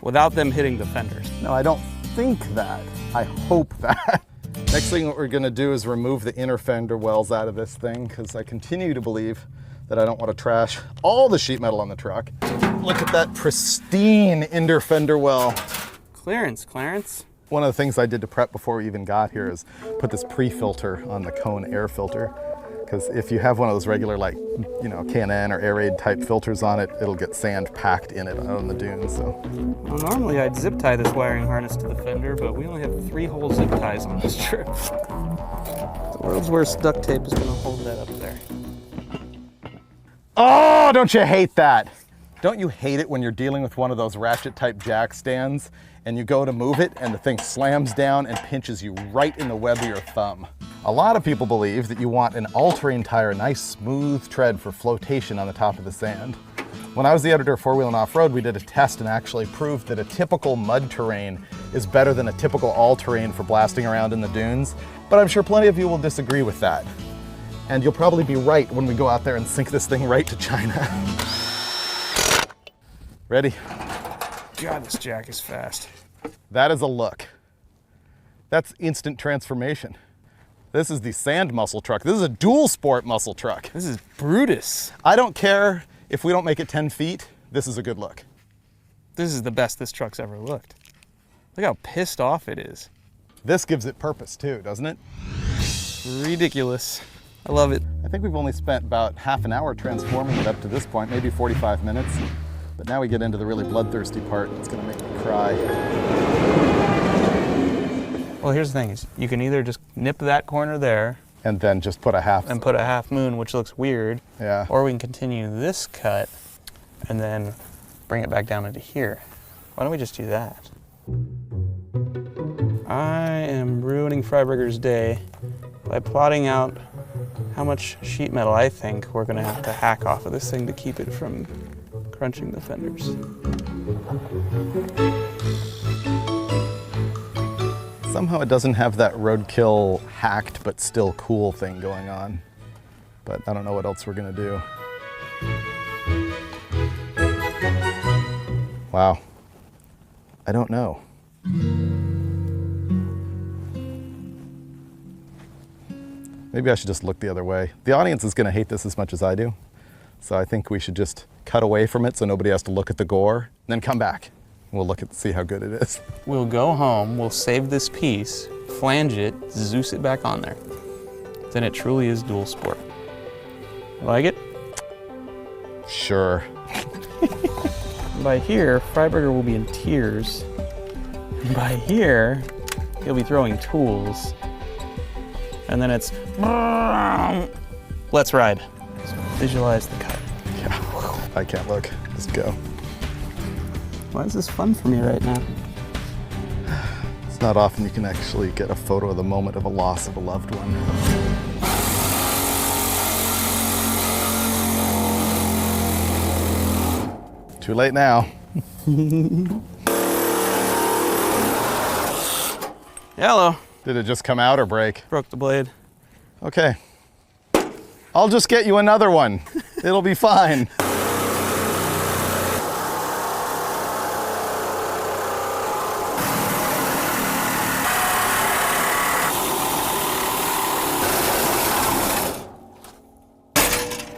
without them hitting the fenders. No, I don't think that. I hope that. Next thing what we're gonna do is remove the inner fender wells out of this thing, because I continue to believe that I don't want to trash all the sheet metal on the truck. Look at that pristine inner fender well. Clearance, Clarence. One of the things I did to prep before we even got here is put this pre-filter on the cone air filter. Because if you have one of those regular, like, you know, K&N or Air Raid type filters on it, it'll get sand packed in it out on the dunes, so. Well, normally I'd zip tie this wiring harness to the fender, but we only have 3 whole zip ties on this trip. The world's worst duct tape is gonna hold that up there. Oh, don't you hate that? Don't you hate it when you're dealing with one of those ratchet type jack stands and you go to move it and the thing slams down and pinches you right in the web of your thumb? A lot of people believe that you want an all-terrain tire, a nice smooth tread for flotation on the top of the sand. When I was the editor of 4-Wheel and Off-Road, we did a test and actually proved that a typical mud terrain is better than a typical all-terrain for blasting around in the dunes. But I'm sure plenty of you will disagree with that. And you'll probably be right when we go out there and sink this thing right to China. Ready? God, this jack is fast. That is a look. That's instant transformation. This is the sand muscle truck. This is a dual sport muscle truck. This is Brutus. I don't care if we don't make it 10 feet. This is a good look. This is the best this truck's ever looked. Look how pissed off it is. This gives it purpose too, doesn't it? Ridiculous. I love it. I think we've only spent about half an hour transforming it up to this point, maybe 45 minutes. But now we get into the really bloodthirsty part. It's gonna make me cry. Well, here's the thing, is you can either just nip that corner there, and then just put a half. And put a half moon, which looks weird. Yeah. Or we can continue this cut and then bring it back down into here. Why don't we just do that? I am ruining Freiburger's day by plotting out how much sheet metal I think we're gonna have to hack off of this thing to keep it from crunching the fenders. Somehow it doesn't have that Roadkill hacked but still cool thing going on. But I don't know what else we're gonna do. Wow. I don't know. Maybe I should just look the other way. The audience is gonna hate this as much as I do. So I think we should just cut away from it so nobody has to look at the gore, and then come back. We'll look at see how good it is. We'll go home, we'll save this piece, flange it, Zeus it back on there. Then it truly is dual sport. Like it? Sure. By here, Freiburger will be in tears. And by here, he'll be throwing tools. And then it's, let's ride. So visualize the cut. Yeah, I can't look, just go. Why is this fun for me right now? It's not often you can actually get a photo of the moment of a loss of a loved one. Too late now. Hello. Did it just come out or break? Broke the blade. Okay. I'll just get you another one. It'll be fine.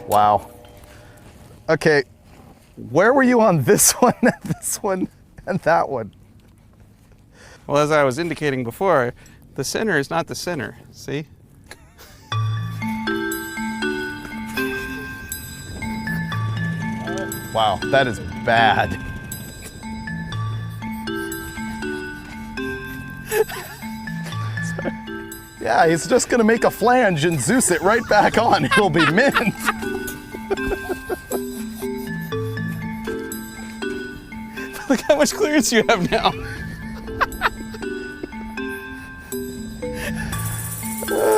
Wow. Okay, where were you on this one, and that one? Well, as I was indicating before, the center is not the center, see? Wow, that is bad. Yeah, he's just gonna make a flange and Zeus it right back on. It'll be mint. Look how much clearance you have now.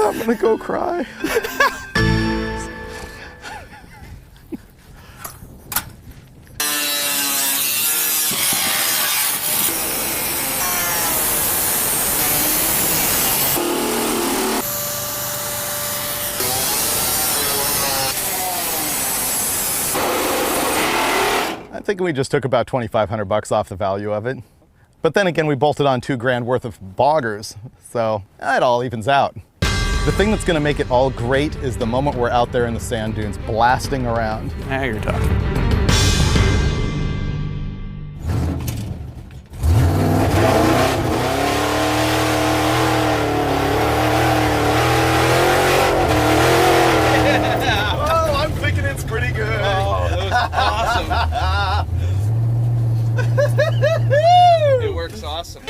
I'm gonna go cry. I think we just took about $2,500 off the value of it. But then again, we bolted on $2,000 worth of boggers, so it all evens out. The thing that's gonna make it all great is the moment we're out there in the sand dunes blasting around. Now you're talking. Oh, I'm thinking it's pretty good. Oh, that was awesome. It works awesome.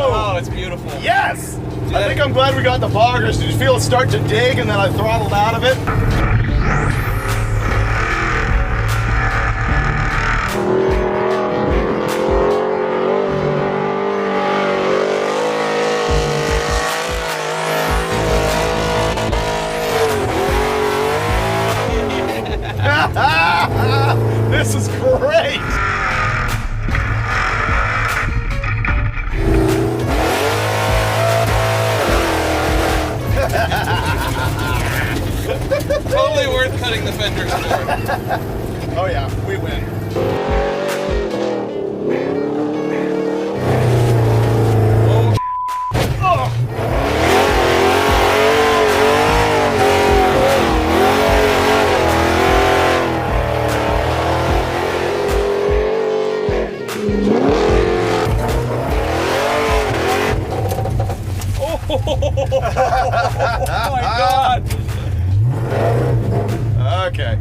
Oh, it's beautiful. Yes! I think I'm glad we got the boggers. Did you feel it start to dig and then I throttled out of it? This is great! Totally worth cutting the fenders for. Oh yeah, we win. Oh my God! Okay.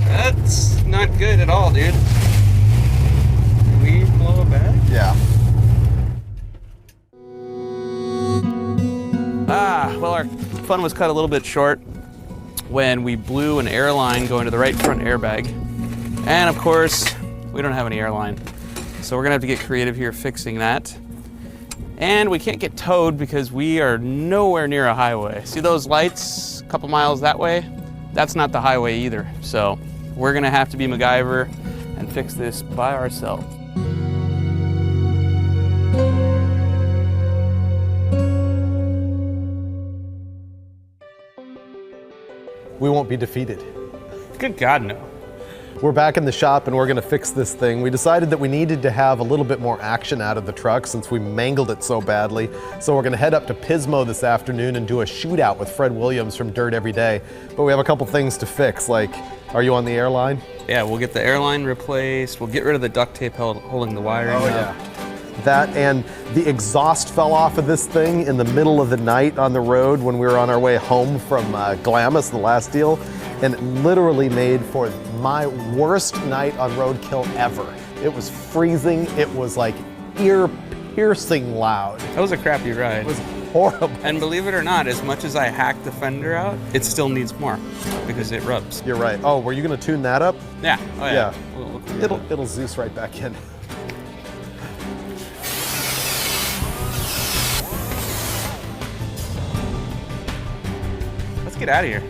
That's not good at all, dude. Can we blow it back? Yeah. Well, our fun was cut a little bit short when we blew an airline going to the right front airbag. And of course, we don't have any airline. So we're gonna have to get creative here fixing that. And we can't get towed because we are nowhere near a highway. See those lights a couple miles that way? That's not the highway either. So we're gonna have to be MacGyver and fix this by ourselves. We won't be defeated. Good God, no. We're back in the shop and we're gonna fix this thing. We decided that we needed to have a little bit more action out of the truck since we mangled it so badly. So we're gonna head up to Pismo this afternoon and do a shootout with Fred Williams from Dirt Every Day. But we have a couple things to fix, like, are you on the airline? Yeah, we'll get the airline replaced. We'll get rid of the duct tape holding the wiring up. Yeah. That and the exhaust fell off of this thing in the middle of the night on the road when we were on our way home from Glamis, the last deal, and it literally made for my worst night on Roadkill ever. It was freezing. It was like ear-piercing loud. That was a crappy ride. It was horrible. And believe it or not, as much as I hacked the fender out, it still needs more because it rubs. You're right. Oh, were you going to tune that up? Yeah. Oh, yeah. It'll Zeus right back in. Let's get out of here.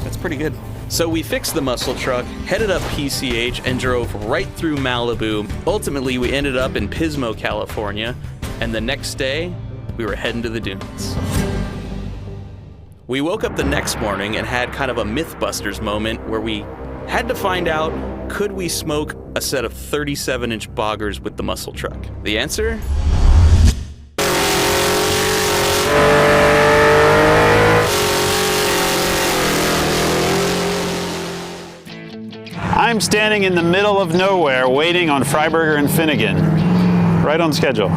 That's pretty good. So we fixed the muscle truck, headed up PCH, and drove right through Malibu. Ultimately, we ended up in Pismo, California, and the next day, we were heading to the dunes. We woke up the next morning and had kind of a Mythbusters moment where we had to find out, could we smoke a set of 37-inch boggers with the muscle truck? The answer? I'm standing in the middle of nowhere waiting on Freiburger and Finnegan, right on schedule.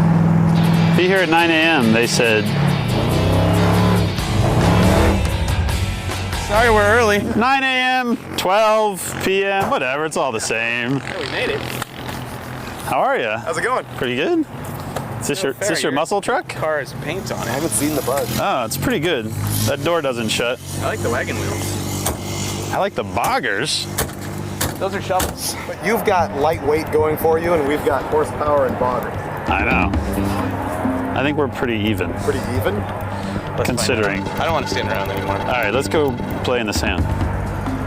Be here at 9 a.m., they said. Sorry we're early. 9 a.m., 12 p.m., whatever, it's all the same. Yeah, we made it. How are you? How's it going? Pretty good. Is this your muscle truck? Car has paint on it. I haven't seen the bug. Oh, it's pretty good. That door doesn't shut. I like the wagon wheels. I like the boggers. Those are shovels. But you've got lightweight going for you, and we've got horsepower and boggers. I know. I think we're pretty even. Pretty even? Considering. I don't want to stand around anymore. All right, let's go play in the sand.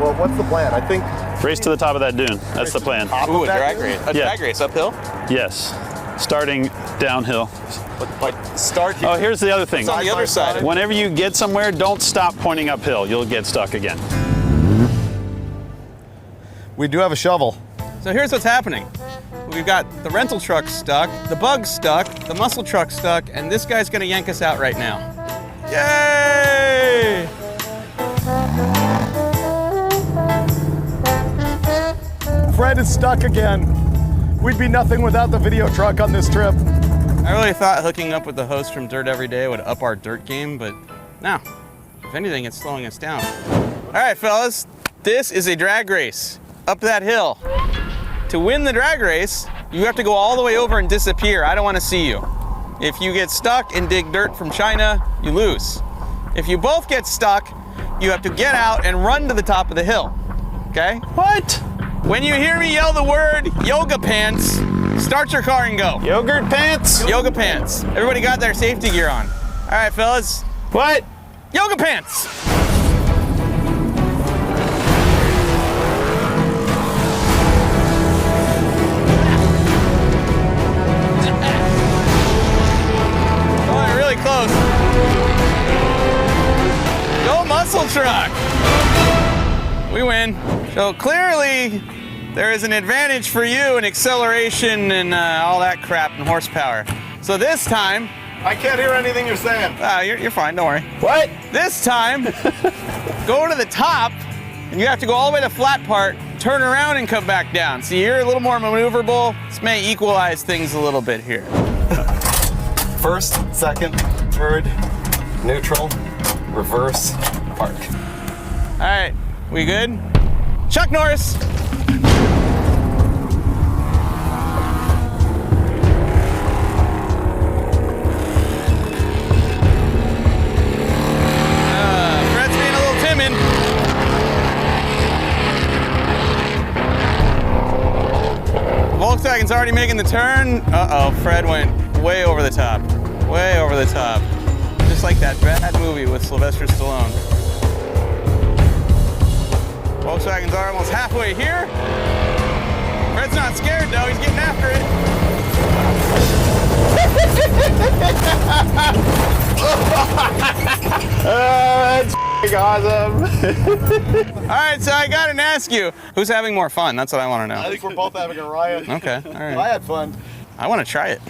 Well, what's the plan? I think... Race to the top of that dune. That's the plan. Ooh, a drag race. A drag race uphill? Yes. Starting downhill. Like start here. Oh, here's the other thing. It's on the other side. Whenever you get somewhere, don't stop pointing uphill. You'll get stuck again. We do have a shovel. So here's what's happening. We've got the rental truck stuck, the bug stuck, the muscle truck stuck, and this guy's gonna yank us out right now. Yay! Fred is stuck again. We'd be nothing without the video truck on this trip. I really thought hooking up with the host from Dirt Every Day would up our dirt game, but no. If anything, it's slowing us down. All right, fellas, this is a drag race up that hill. To win the drag race, you have to go all the way over and disappear. I don't want to see you. If you get stuck and dig dirt from China, you lose. If you both get stuck, you have to get out and run to the top of the hill. Okay? What? When you hear me yell the word yoga pants, start your car and go. Yogurt pants? Yoga pants. Everybody got their safety gear on. All right, fellas. What? Yoga pants. Oh, really close. Go muscle truck. We win. So clearly, there is an advantage for you in acceleration and all that crap and horsepower. So this time, I can't hear anything you're saying. You're fine, don't worry. What? This time, go to the top, and you have to go all the way to the flat part, turn around and come back down. So you're a little more maneuverable. This may equalize things a little bit here. First, second, third, neutral, reverse, park. All right, we good? Chuck Norris. Fred's being a little timid. Volkswagen's already making the turn. Uh-oh, Fred went way over the top. Way over the top. Just like that bad movie with Sylvester Stallone. Volkswagens are almost halfway here. Fred's not scared though, he's getting after it. That's awesome. All right, so I gotta ask you, who's having more fun? That's what I want to know. I think we're both having a riot. Okay, all right. I had fun. I want to try it.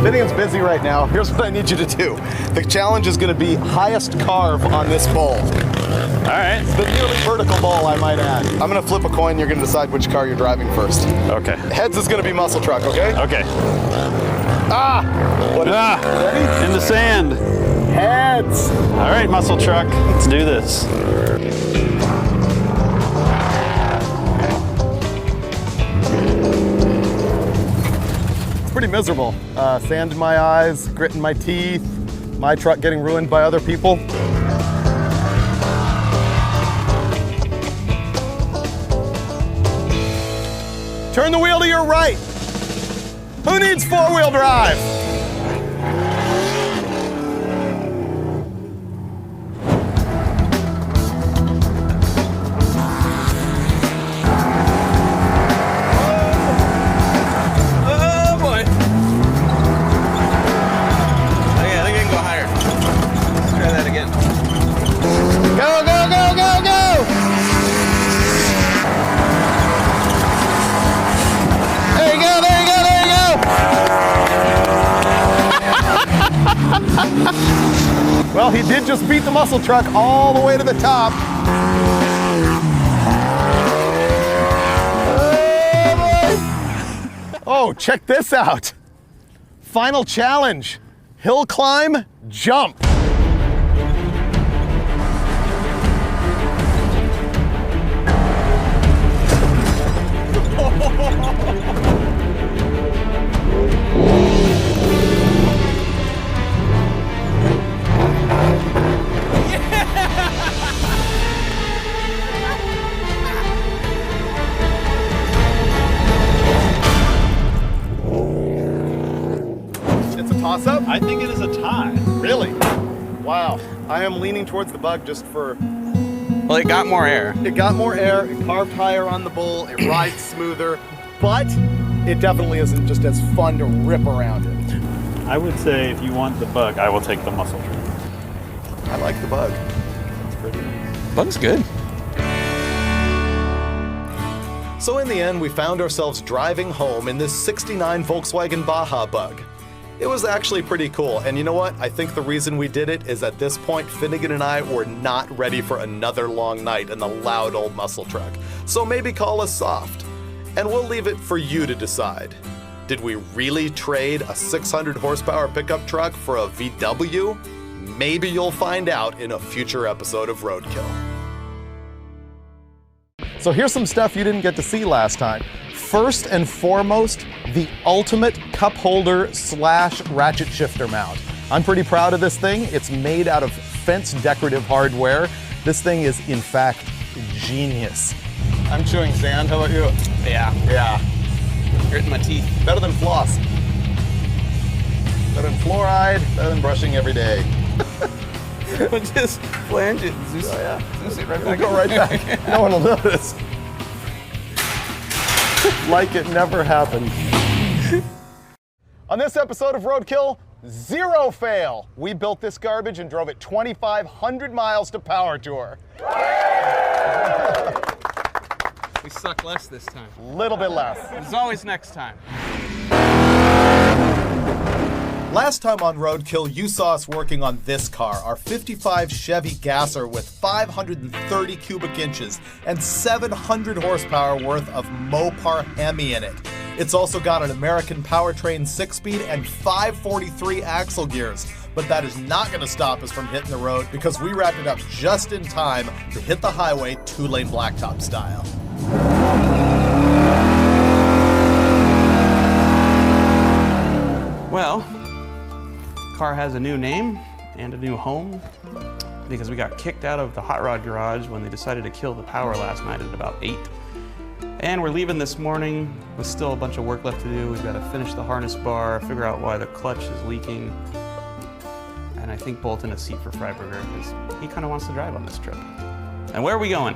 Finnegan's busy right now. Here's what I need you to do. The challenge is going to be highest carve on this bowl. All right. The nearly vertical bowl, I might add. I'm going to flip a coin. You're going to decide which car you're driving first. Okay. Heads is going to be muscle truck, okay? Okay. Ah! What is Ready? In the sand. Heads. All right, muscle truck. Let's do this. Pretty miserable. Sand in my eyes, grit in my teeth, my truck getting ruined by other people. Turn the wheel to your right. Who needs four-wheel drive? Well, he did just beat the muscle truck all the way to the top. Oh, check this out. Final challenge. Hill climb, jump. Toss-up? I think it is a tie. Really? Wow. I am leaning towards the bug just for... Well, it got more air. It got more air, it carved higher on the bull, it rides smoother, but it definitely isn't just as fun to rip around it. I would say if you want the bug, I will take the muscle truck. I like the bug. It's pretty. Bug's good. So in the end, we found ourselves driving home in this 69 Volkswagen Baja Bug. It was actually pretty cool, and you know what? I think the reason we did it is at this point, Finnegan and I were not ready for another long night in the loud old muscle truck. So maybe call us soft. And we'll leave it for you to decide. Did we really trade a 600 horsepower pickup truck for a VW? Maybe you'll find out in a future episode of Roadkill. So here's some stuff you didn't get to see last time. First and foremost, the ultimate cup holder / ratchet shifter mount. I'm pretty proud of this thing. It's made out of fence decorative hardware. This thing is, in fact, genius. I'm chewing sand. How about you? Yeah. Yeah. Gritting my teeth. Better than floss. Better than fluoride. Better than brushing every day. But just flange it. Zeus, oh, yeah. Zeus it right back. We'll go right back. No one will notice. Like it never happened. On this episode of Roadkill, 0 fail. We built this garbage and drove it 2,500 miles to Power Tour. We suck less this time. A little bit less. There's always next time. Last time on Roadkill, you saw us working on this car, our 55 Chevy Gasser with 530 cubic inches and 700 horsepower worth of Mopar Hemi in it. It's also got an American powertrain 6-speed and 543 axle gears. But that is not going to stop us from hitting the road because we wrapped it up just in time to hit the highway 2-lane blacktop style. Well, car has a new name and a new home because we got kicked out of the hot rod garage when they decided to kill the power last night at about 8. And we're leaving this morning with still a bunch of work left to do. We've got to finish the harness bar, figure out why the clutch is leaking, and I think bolt in a seat for Freiburger because he kind of wants to drive on this trip. And where are we going?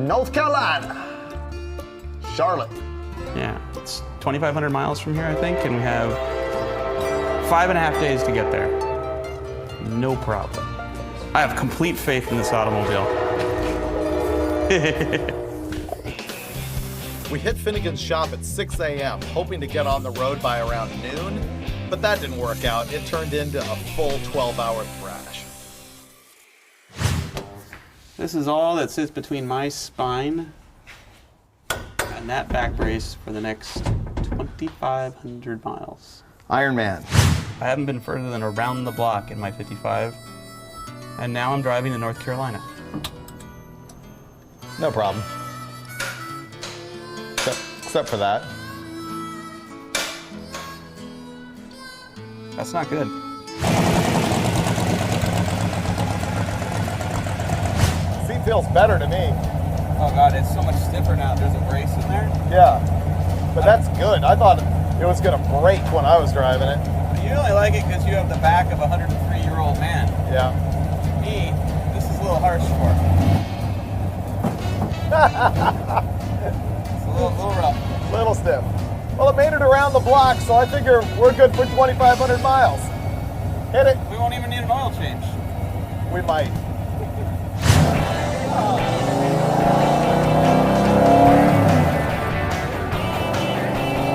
North Carolina. Charlotte. Yeah, it's 2,500 miles from here, I think, and we have 5.5 days to get there. No problem. I have complete faith in this automobile. We hit Finnegan's shop at 6 a.m., hoping to get on the road by around noon, but that didn't work out. It turned into a full 12-hour thrash. This is all that sits between my spine and that back brace for the next 2,500 miles. Iron Man. I haven't been further than around the block in my 55, and now I'm driving to North Carolina. No problem. Except for that. That's not good. Seat feels better to me. Oh God, it's so much stiffer now. There's a brace in there. Yeah, but that's good. I thought it was gonna break when I was driving it. You only like it because you have the back of a 103-year-old man. Yeah. Me, this is a little harsh for. It's a little rough. Little stiff. Well, it made it around the block, so I figure we're good for 2,500 miles. Hit it. We won't even need an oil change. We might.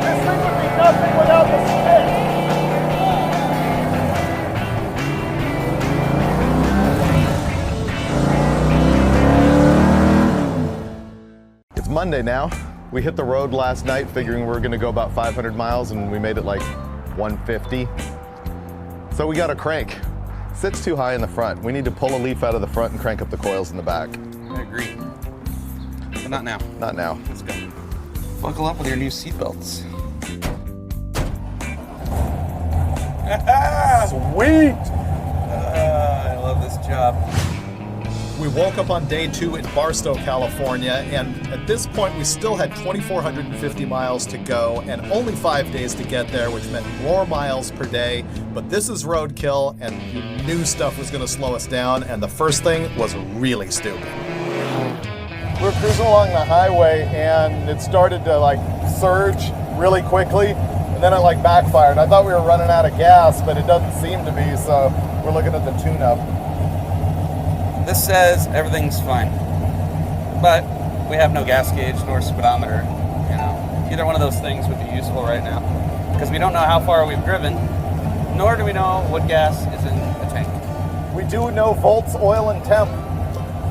This thing would be nothing without the stick. It's Monday now. We hit the road last night figuring we were gonna go about 500 miles and we made it like 150. So we got a crank. Sits too high in the front. We need to pull a leaf out of the front and crank up the coils in the back. I agree. But not now. Not now. Let's go. Buckle up with your new seatbelts. Sweet! I love this job. We woke up on day 2 in Barstow, California, and at this point we still had 2,450 miles to go and only 5 days to get there, which meant more miles per day. But this is Roadkill, and you knew stuff was going to slow us down, and the first thing was really stupid. We were cruising along the highway and it started to like surge really quickly, and then it like backfired. I thought we were running out of gas, but it doesn't seem to be, so we're looking at the tune-up. This says everything's fine, but we have no gas gauge nor speedometer. You know, either one of those things would be useful right now because we don't know how far we've driven, nor do we know what gas is in the tank. We do know volts, oil, and temp,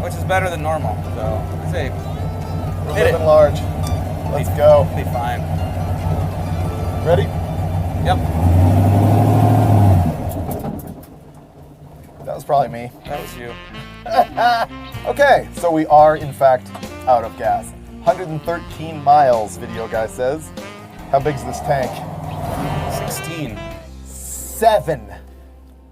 which is better than normal. So I say, we're living large. Let's go. Be fine. Ready? Yep. That was probably me. That was you. Okay, so we are in fact out of gas. 113 miles, video guy says. How big's this tank? 16. 7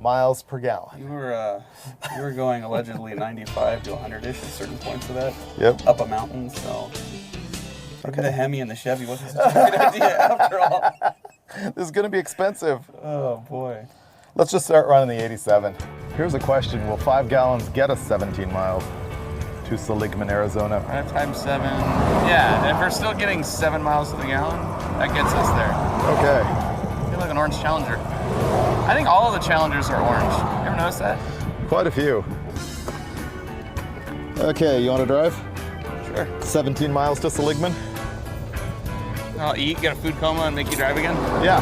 miles per gallon. You were going allegedly 95 to 100-ish at certain points of that. Yep. Up a mountain, so. Okay. The Hemi and the Chevy wasn't such a good idea after all. This is gonna be expensive. Oh boy. Let's just start running the 87. Here's a question, will 5 gallons get us 17 miles to Seligman, Arizona? 5 times 7. Yeah, if we're still getting 7 miles to the gallon, that gets us there. Okay. I feel like an orange Challenger. I think all of the Challengers are orange. You ever notice that? Quite a few. Okay, you want to drive? Sure. Sure. 17 miles to Seligman? I'll eat, get a food coma, and make you drive again? Yeah.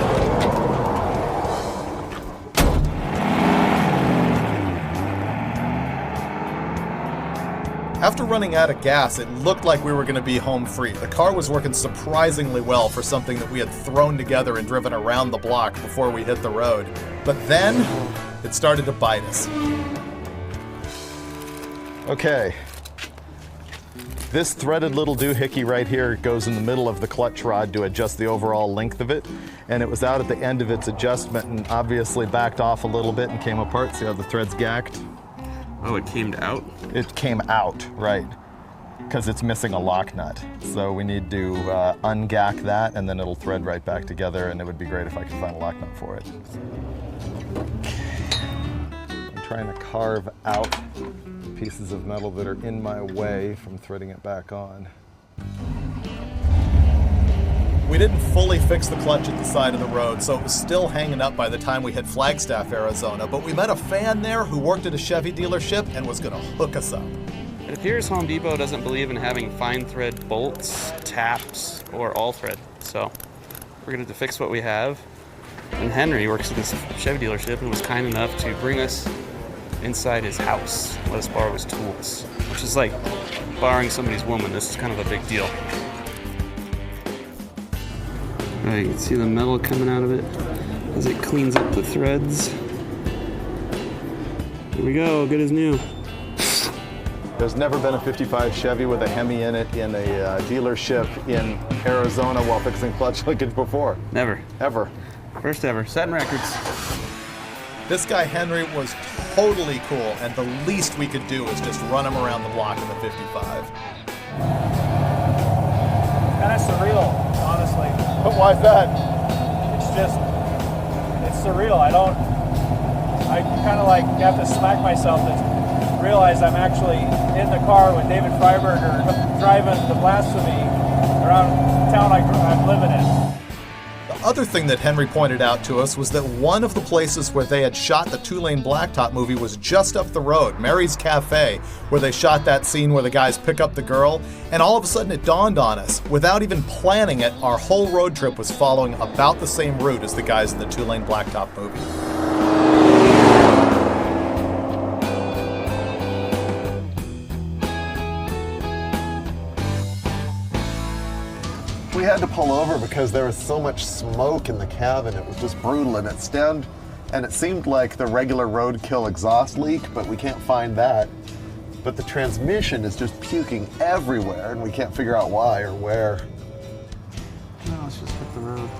After running out of gas, it looked like we were going to be home free. The car was working surprisingly well for something that we had thrown together and driven around the block before we hit the road. But then, it started to bite us. Okay. This threaded little doohickey right here goes in the middle of the clutch rod to adjust the overall length of it. And it was out at the end of its adjustment and obviously backed off a little bit and came apart. See how the thread's gacked? Oh, it came out? It came out, right. Because it's missing a lock nut. So we need to ungack that and then it'll thread right back together, and it would be great if I could find a lock nut for it. I'm trying to carve out pieces of metal that are in my way from threading it back on. We didn't fully fix the clutch at the side of the road, so it was still hanging up by the time we hit Flagstaff, Arizona, but we met a fan there who worked at a Chevy dealership and was gonna hook us up. It appears Home Depot doesn't believe in having fine thread bolts, taps, or all thread, so we're gonna have to fix what we have. And Henry works at this Chevy dealership and was kind enough to bring us inside his house, let us borrow his tools, which is like borrowing somebody's woman. This is kind of a big deal. All right, you can see the metal coming out of it as it cleans up the threads. Here we go, good as new. There's never been a 55 Chevy with a Hemi in it in a dealership in Arizona while fixing clutch linkage before. Never. Ever. First ever, setting records. This guy Henry was totally cool, and the least we could do was just run him around the block in the 55. Kind of surreal, honestly. But why's that? It's surreal. I kind of like have to smack myself to realize I'm actually in the car with David Freiburger driving the blasphemy around town I'm living in. The other thing that Henry pointed out to us was that one of the places where they had shot the two-lane blacktop movie was just up the road, Mary's Cafe, where they shot that scene where the guys pick up the girl, and all of a sudden it dawned on us, without even planning it, our whole road trip was following about the same route as the guys in the two-lane blacktop movie. We had to pull over because there was so much smoke in the cabin. It was just brutal, and it seemed like the regular Roadkill exhaust leak, but we can't find that. But the transmission is just puking everywhere, and we can't figure out why or where. No, let's just hit the road.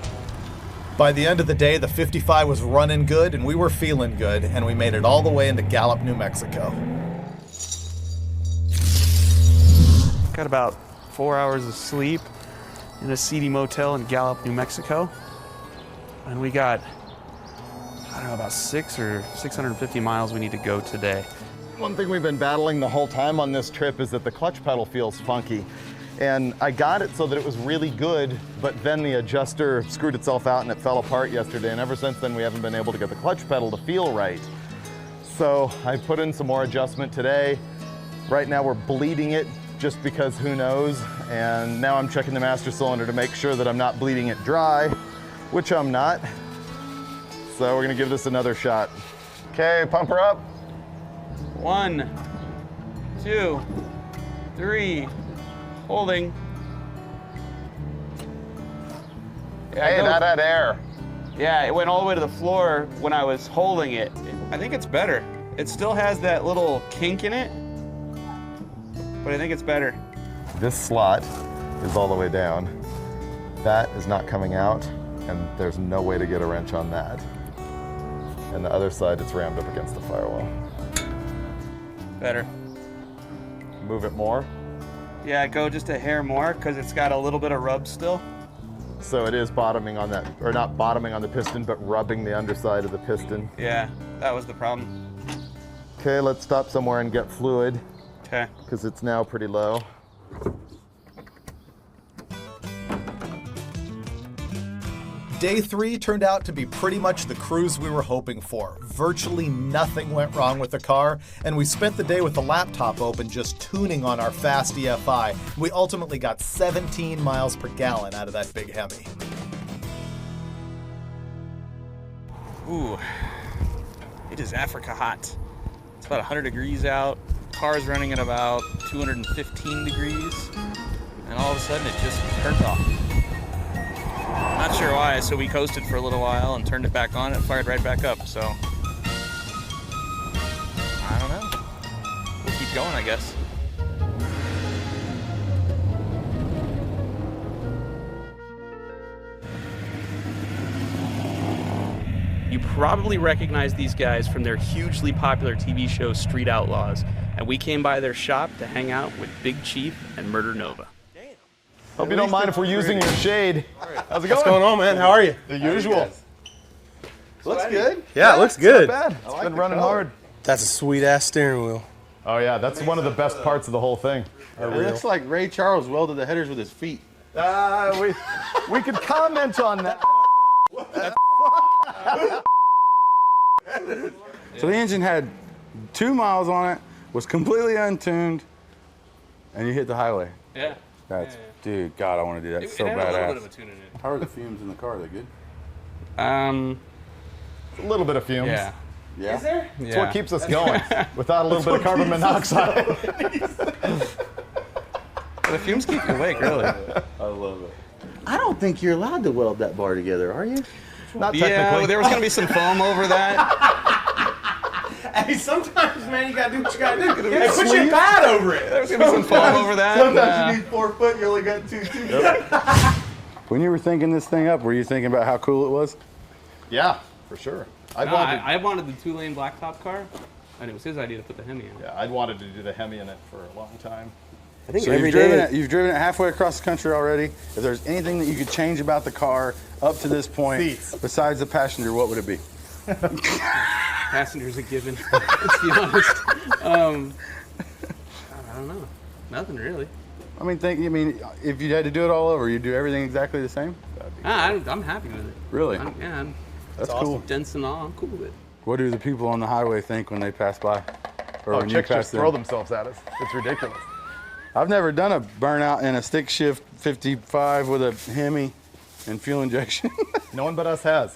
By the end of the day, the 55 was running good, and we were feeling good, and we made it all the way into Gallup, New Mexico. Got about 4 hours of sleep in a seedy motel in Gallup, New Mexico. And we got, I don't know, about 650 miles we need to go today. One thing we've been battling the whole time on this trip is that the clutch pedal feels funky. And I got it so that it was really good, but then the adjuster screwed itself out and it fell apart yesterday. And ever since then, we haven't been able to get the clutch pedal to feel right. So I put in some more adjustment today. Right now we're bleeding it just because who knows. And now I'm checking the master cylinder to make sure that I'm not bleeding it dry, which I'm not. So we're gonna give this another shot. Okay, pump her up. 1, 2, 3, holding. Yeah, hey, that had air. Yeah, it went all the way to the floor when I was holding it. I think it's better. It still has that little kink in it, but I think it's better. This slot is all the way down. That is not coming out, and there's no way to get a wrench on that. And the other side, it's rammed up against the firewall. Better. Move it more. Yeah, go just a hair more, because it's got a little bit of rub still. So it is bottoming on that, or not bottoming on the piston, but rubbing the underside of the piston. Yeah, that was the problem. Okay, let's stop somewhere and get fluid. Okay. Because it's now pretty low. Day 3 turned out to be pretty much the cruise we were hoping for. Virtually nothing went wrong with the car, and we spent the day with the laptop open just tuning on our fast EFI. We ultimately got 17 miles per gallon out of that big Hemi. Ooh, it is Africa hot. It's about 100 degrees out. Car's running at about 215 degrees, and all of a sudden it just turned off. Not sure why, so we coasted for a little while and turned it back on and fired right back up, so I don't know. We'll keep going, I guess. You probably recognize these guys from their hugely popular TV show Street Outlaws, and we came by their shop to hang out with Big Chief and Murder Nova. Hope you don't mind if we're using your shade. How's it going? What's going on, man? How are you? The usual. Looks good. Yeah, it looks good. Not bad. It's been running hard. That's a sweet-ass steering wheel. Oh, yeah. That's one of the best parts of the whole thing. It looks like Ray Charles welded the headers with his feet. We could comment on that. So the engine had 2 miles on it, was completely untuned, and you hit the highway. Yeah. That's, dude, God, I want to do that so it had badass. a little bit of a tune in it. How are the fumes in the car? Are they good? A little bit of fumes. Yeah. Yeah. Is there? It's what keeps us going. Without a little bit of carbon monoxide. The fumes keep you awake, really. I love it. I don't think you're allowed to weld that bar together, are you? Not Yeah, technically. there was going to be some foam over that. Hey, sometimes, man, you gotta do what you gotta do. Hey, put your pad over it. There was going to be some foam over that. Sometimes you need 4 foot, you only got 2. When you were thinking this thing up, were you thinking about how cool it was? Yeah, for sure. I wanted the 2-lane blacktop car, and it was his idea to put the Hemi in. Yeah, I'd wanted to do the Hemi in it for a long time. I think So you've driven it halfway across the country already. If there's anything that you could change about the car up to this point, Seats. besides the passenger, what would it be? Passengers a given, let's be honest. I don't know. Nothing really. I mean, if you had to do it all over, you'd do everything exactly the same? I'm happy with it. Really? That's cool. Awesome. Dents and all, I'm cool with it. What do the people on the highway think when they pass by? Or when you chicks pass just them? throw themselves at us. It's ridiculous. I've never done a burnout in a stick shift 55 with a Hemi and fuel injection. No one but us has.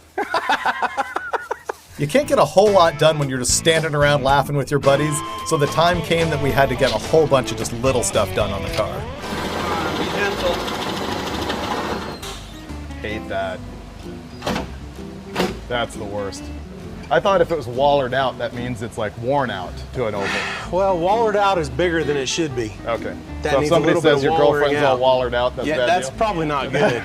You can't get a whole lot done when you're just standing around laughing with your buddies, so the time came that we had to get a whole bunch of just little stuff done on the car. Be gentle. Hate that. That's the worst. I thought if it was wallered out, that means it's like worn out to an oval. Well, wallered out is bigger than it should be. Okay. That So if needs a somebody little bit says of your wallering girlfriend's out. all wallered out, that's Yeah, bad that's deal? probably not good.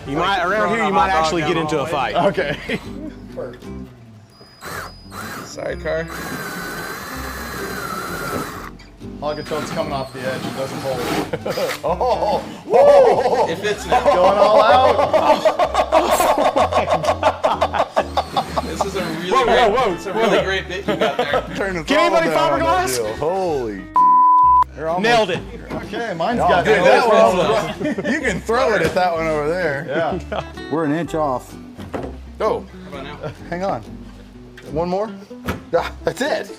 You might around here. You might actually get into a fight. Okay. Sidecar. Hogatone's coming off the edge. It doesn't hold. It fits now. Going all out. This is a really It's a really great bit you got there. Can anybody fiberglass? Holy. Nailed it. Okay, mine's got dude, no that problem. You can throw it at that one over there. Yeah. We're an inch off. Oh, How about now? hang on. One more? Ah, that's it.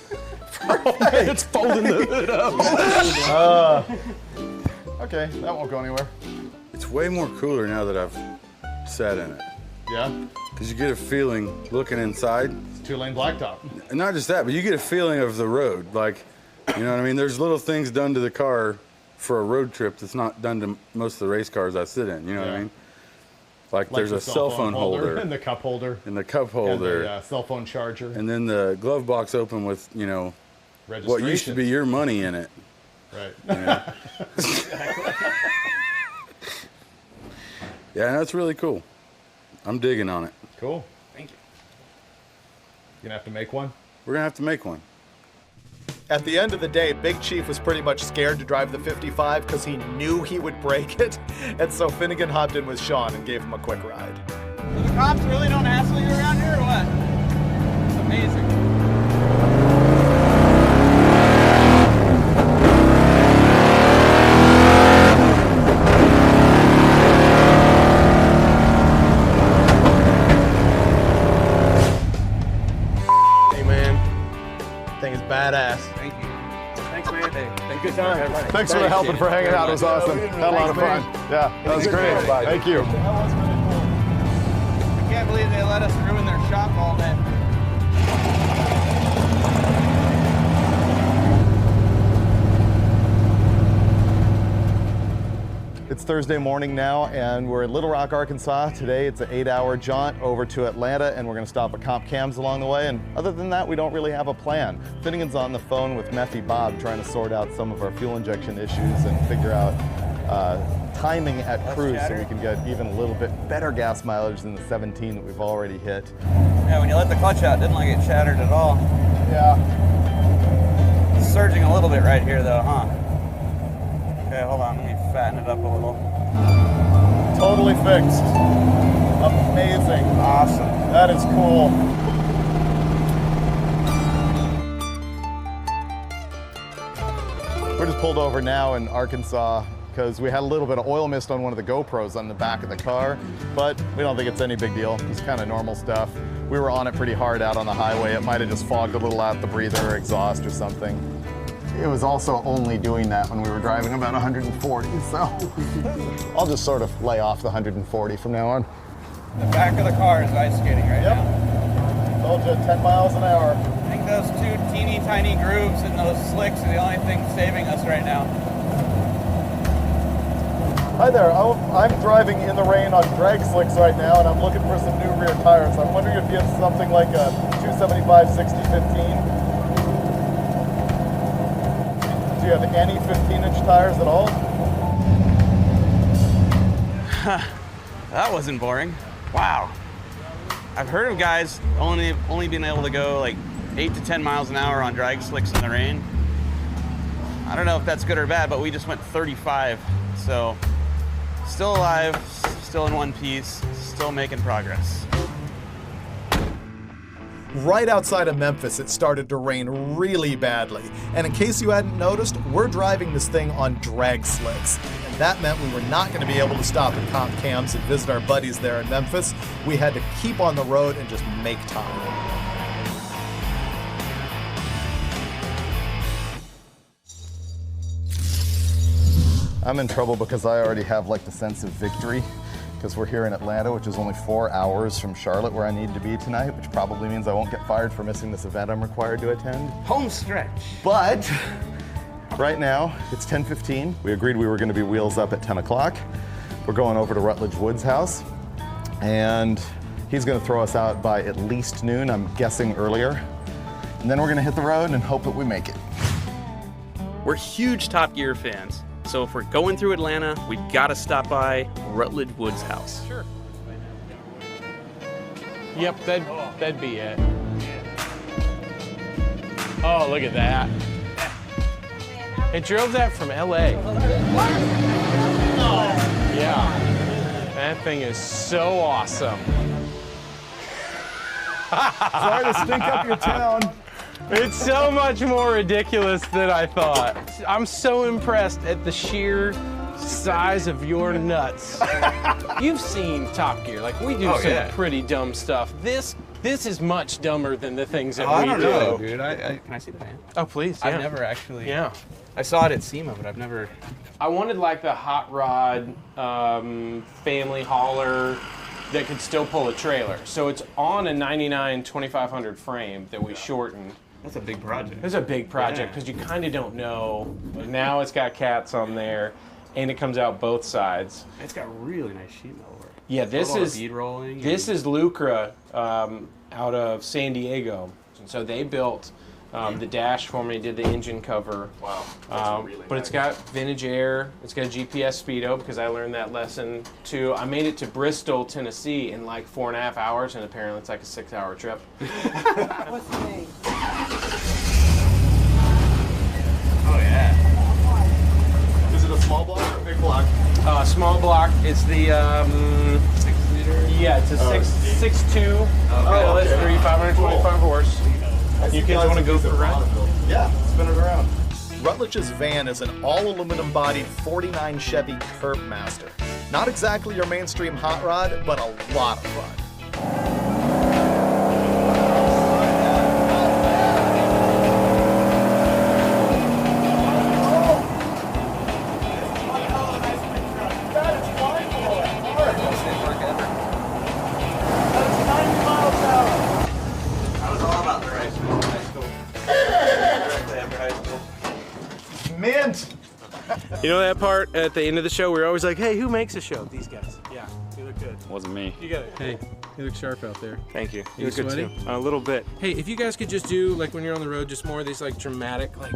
It's folding the hood up. Okay, that won't go anywhere. It's way more cooler now that I've sat in it. Yeah. Because you get a feeling looking inside. It's 2-lane blacktop. And not just that, but you get a feeling of the road. Like, you know what I mean? There's little things done to the car for a road trip that's not done to most of the race cars I sit in. You know what I mean? Like there's the a cell phone holder. And the cup holder. And the cup holder. And the cell phone charger. And then the glove box open with, you know, what used to be your money in it. Right. You know? Yeah, that's really cool. I'm digging on it. Cool. Thank you. You gonna have to make one? We're gonna have to make one. At the end of the day, Big Chief was pretty much scared to drive the 55 because he knew he would break it. And so Finnegan hopped in with Sean and gave him a quick ride. The cops really don't hassle you around here or what? It's amazing. anytime. Thanks for the help and for hanging out. It was awesome. Had a lot of fun. Yeah, that was great. Thank you. I can't believe they let us ruin their shop all day. It's Thursday morning now, and we're in Little Rock, Arkansas. Today, it's an 8-hour jaunt over to Atlanta, and we're going to stop at Comp Cams along the way. And other than that, we don't really have a plan. Finnegan's on the phone with Methy Bob, trying to sort out some of our fuel injection issues and figure out timing at cruise so we can get even a little bit better gas mileage than the 17 that we've already hit. Yeah, when you let the clutch out, it didn't like it shattered at all. Yeah. It's surging a little bit right here, though, huh? Okay, hold on, let me fatten it up a little. Totally fixed. Amazing. Awesome. That is cool. We're just pulled over now in Arkansas because we had a little bit of oil mist on one of the GoPros on the back of the car, but we don't think it's any big deal. It's kind of normal stuff. We were on it pretty hard out on the highway. It might have just fogged a little out the breather or exhaust or something. It was also only doing that when we were driving about 140, so I'll just sort of lay off the 140 from now on. The back of the car is ice skating right now. Told you, 10 miles an hour. I think those two teeny tiny grooves in those slicks are the only thing saving us right now. Hi there, I'm driving in the rain on drag slicks right now, and I'm looking for some new rear tires. I'm wondering if you have something like a 275/60/15. Do you have any 15-inch tires at all? That wasn't boring. Wow. I've heard of guys only being able to go like 8 to 10 miles an hour on drag slicks in the rain. I don't know if that's good or bad, but we just went 35. So still alive, still in one piece, still making progress. Right outside of Memphis, it started to rain really badly. And in case you hadn't noticed, we're driving this thing on drag slicks. And that meant we were not going to be able to stop at Comp Cams and visit our buddies there in Memphis. We had to keep on the road and just make time. I'm in trouble because I already have like the sense of victory. Because we're here in Atlanta, which is only 4 hours from Charlotte, where I need to be tonight, which probably means I won't get fired for missing this event I'm required to attend. Home stretch. But right now, it's 10:15. We agreed we were going to be wheels up at 10 o'clock. We're going over to Rutledge Wood's house, and he's going to throw us out by at least noon, I'm guessing earlier. And then we're going to hit the road and hope that we make it. We're huge Top Gear fans. So if we're going through Atlanta, we gotta stop by Rutledge Wood's house. Sure. Yep, that'd be it. Oh, look at that. It drove that from LA. Yeah. That thing is so awesome. Sorry to stink up your town. It's so much more ridiculous than I thought. I'm so impressed at the sheer size of your nuts. You've seen Top Gear. Like, we do some pretty dumb stuff. This is much dumber than the things that we do. I don't know, dude. Can I see the van? Oh, please, yeah. I've never actually... Yeah. I saw it at SEMA, but I've never... I wanted, like, the hot rod family hauler that could still pull a trailer. So it's on a 99 2500 frame that we shortened. That's a big project. It's a big project because you kind of don't know. Now it's got cats on there, and it comes out both sides. It's got really nice sheet metal work. Yeah, this is bead rolling. This is Lucra out of San Diego. So they built the dash for me, did the engine cover. Wow. Really but it's got vintage air. It's got a GPS speedo because I learned that lesson too. I made it to Bristol, Tennessee in like 4.5 hours, and apparently it's like a 6-hour trip. What's the name? Oh yeah. Is it a small block or a big block? Small block. It's the 6-liter. Yeah, it's a 6.2 LS3, 525 horse. You kids want to go for a ride? Yeah, spin it around. Rutledge's van is an all-aluminum bodied 49 Chevy Curb Master. Not exactly your mainstream hot rod, but a lot of fun. You know that part at the end of the show? We're always like, hey, who makes a show? These guys. Yeah, you look good. Wasn't me. You got it. Hey, you look sharp out there. Thank you. You look good sweaty? too. A little bit. Hey, if you guys could just do, like when you're on the road, just more of these like dramatic, like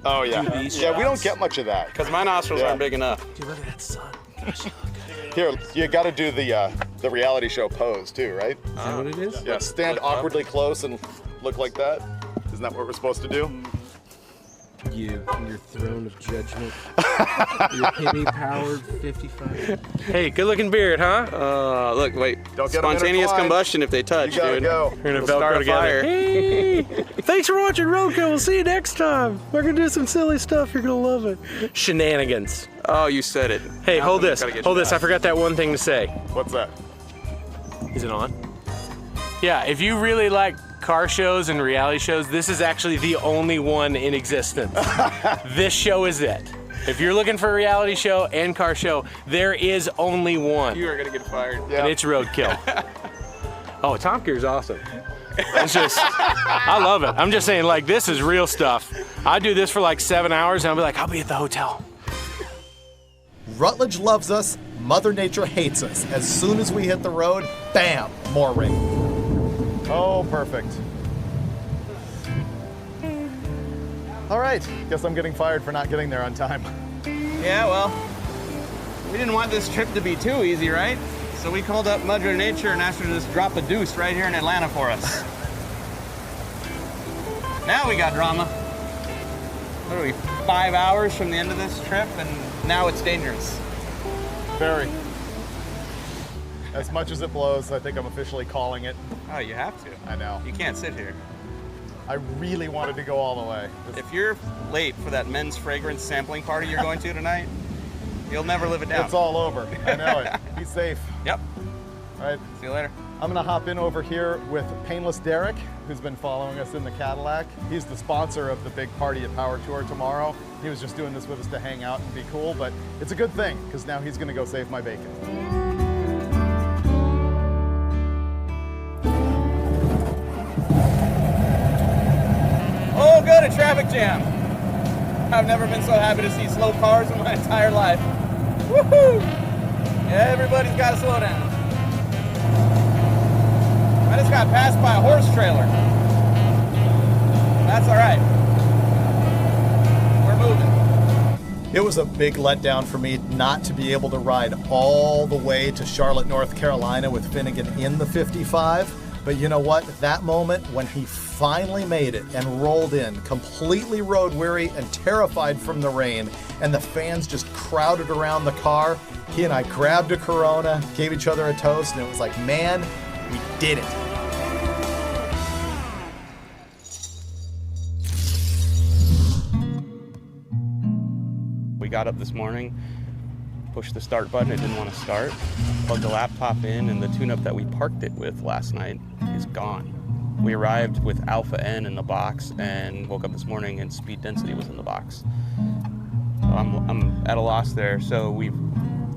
Oh yeah. do these Yeah, we don't shots. get much of that. Because my nostrils aren't big enough. Dude, look at that sun. Gosh, you look good. Here, you got to do the reality show pose too, right? Is that what it is? Yeah, stand awkwardly close and look like that. Isn't that what we're supposed to do? You and your throne of judgment. Your penny-powered 55. Hey, good-looking beard, huh? Look, wait. Don't get Spontaneous them intertwined. combustion if they touch, You gotta dude. go. We're gonna We'll start Velcro a together. fire. Hey, thanks for watching Roadkill. We'll see you next time. We're gonna do some silly stuff. You're gonna love it. Shenanigans. Oh, you said it. Hey, Now hold somebody's this. gotta get Hold you this. I back. forgot that one thing to say. What's that? Is it on? Yeah, if you really like car shows and reality shows, this is actually the only one in existence. This show is it. If you're looking for a reality show and car show, there is only one. You are gonna get fired. And it's Roadkill. Oh, Top Gear's awesome. It's just, I love it. I'm just saying, like, this is real stuff. I do this for like 7 hours and I'll be like, I'll be at the hotel. Rutledge loves us, Mother Nature hates us. As soon as we hit the road, bam, more rain. Oh, perfect. All right, guess I'm getting fired for not getting there on time. Yeah, well, we didn't want this trip to be too easy, right? So we called up Mother Nature and asked her to just drop a deuce right here in Atlanta for us. Now we got drama. What are we, 5 hours from the end of this trip, and now it's dangerous. Very. As much as it blows, I think I'm officially calling it. Oh, you have to. I know. You can't sit here. I really wanted to go all the way. If you're late for that men's fragrance sampling party you're going to tonight, you'll never live it down. It's all over. I know it. Be safe. Yep. All right. See you later. I'm gonna hop in over here with Painless Derek, who's been following us in the Cadillac. He's the sponsor of the big party at Power Tour tomorrow. He was just doing this with us to hang out and be cool, but it's a good thing, because now he's gonna go save my bacon. Oh, good, a traffic jam. I've never been so happy to see slow cars in my entire life. Woohoo! Yeah, everybody's got to slow down. I just got passed by a horse trailer. That's all right. We're moving. It was a big letdown for me not to be able to ride all the way to Charlotte, North Carolina with Finnegan in the 55. But you know what? That moment when he finally made it and rolled in, completely road weary and terrified from the rain, and the fans just crowded around the car, he and I grabbed a Corona, gave each other a toast, and it was like, man, we did it. We got up this morning, pushed the start button, it didn't want to start, plugged the laptop in, and the tune-up that we parked it with last night is gone. We arrived with Alpha N in the box and woke up this morning and speed density was in the box. So I'm at a loss there. So we've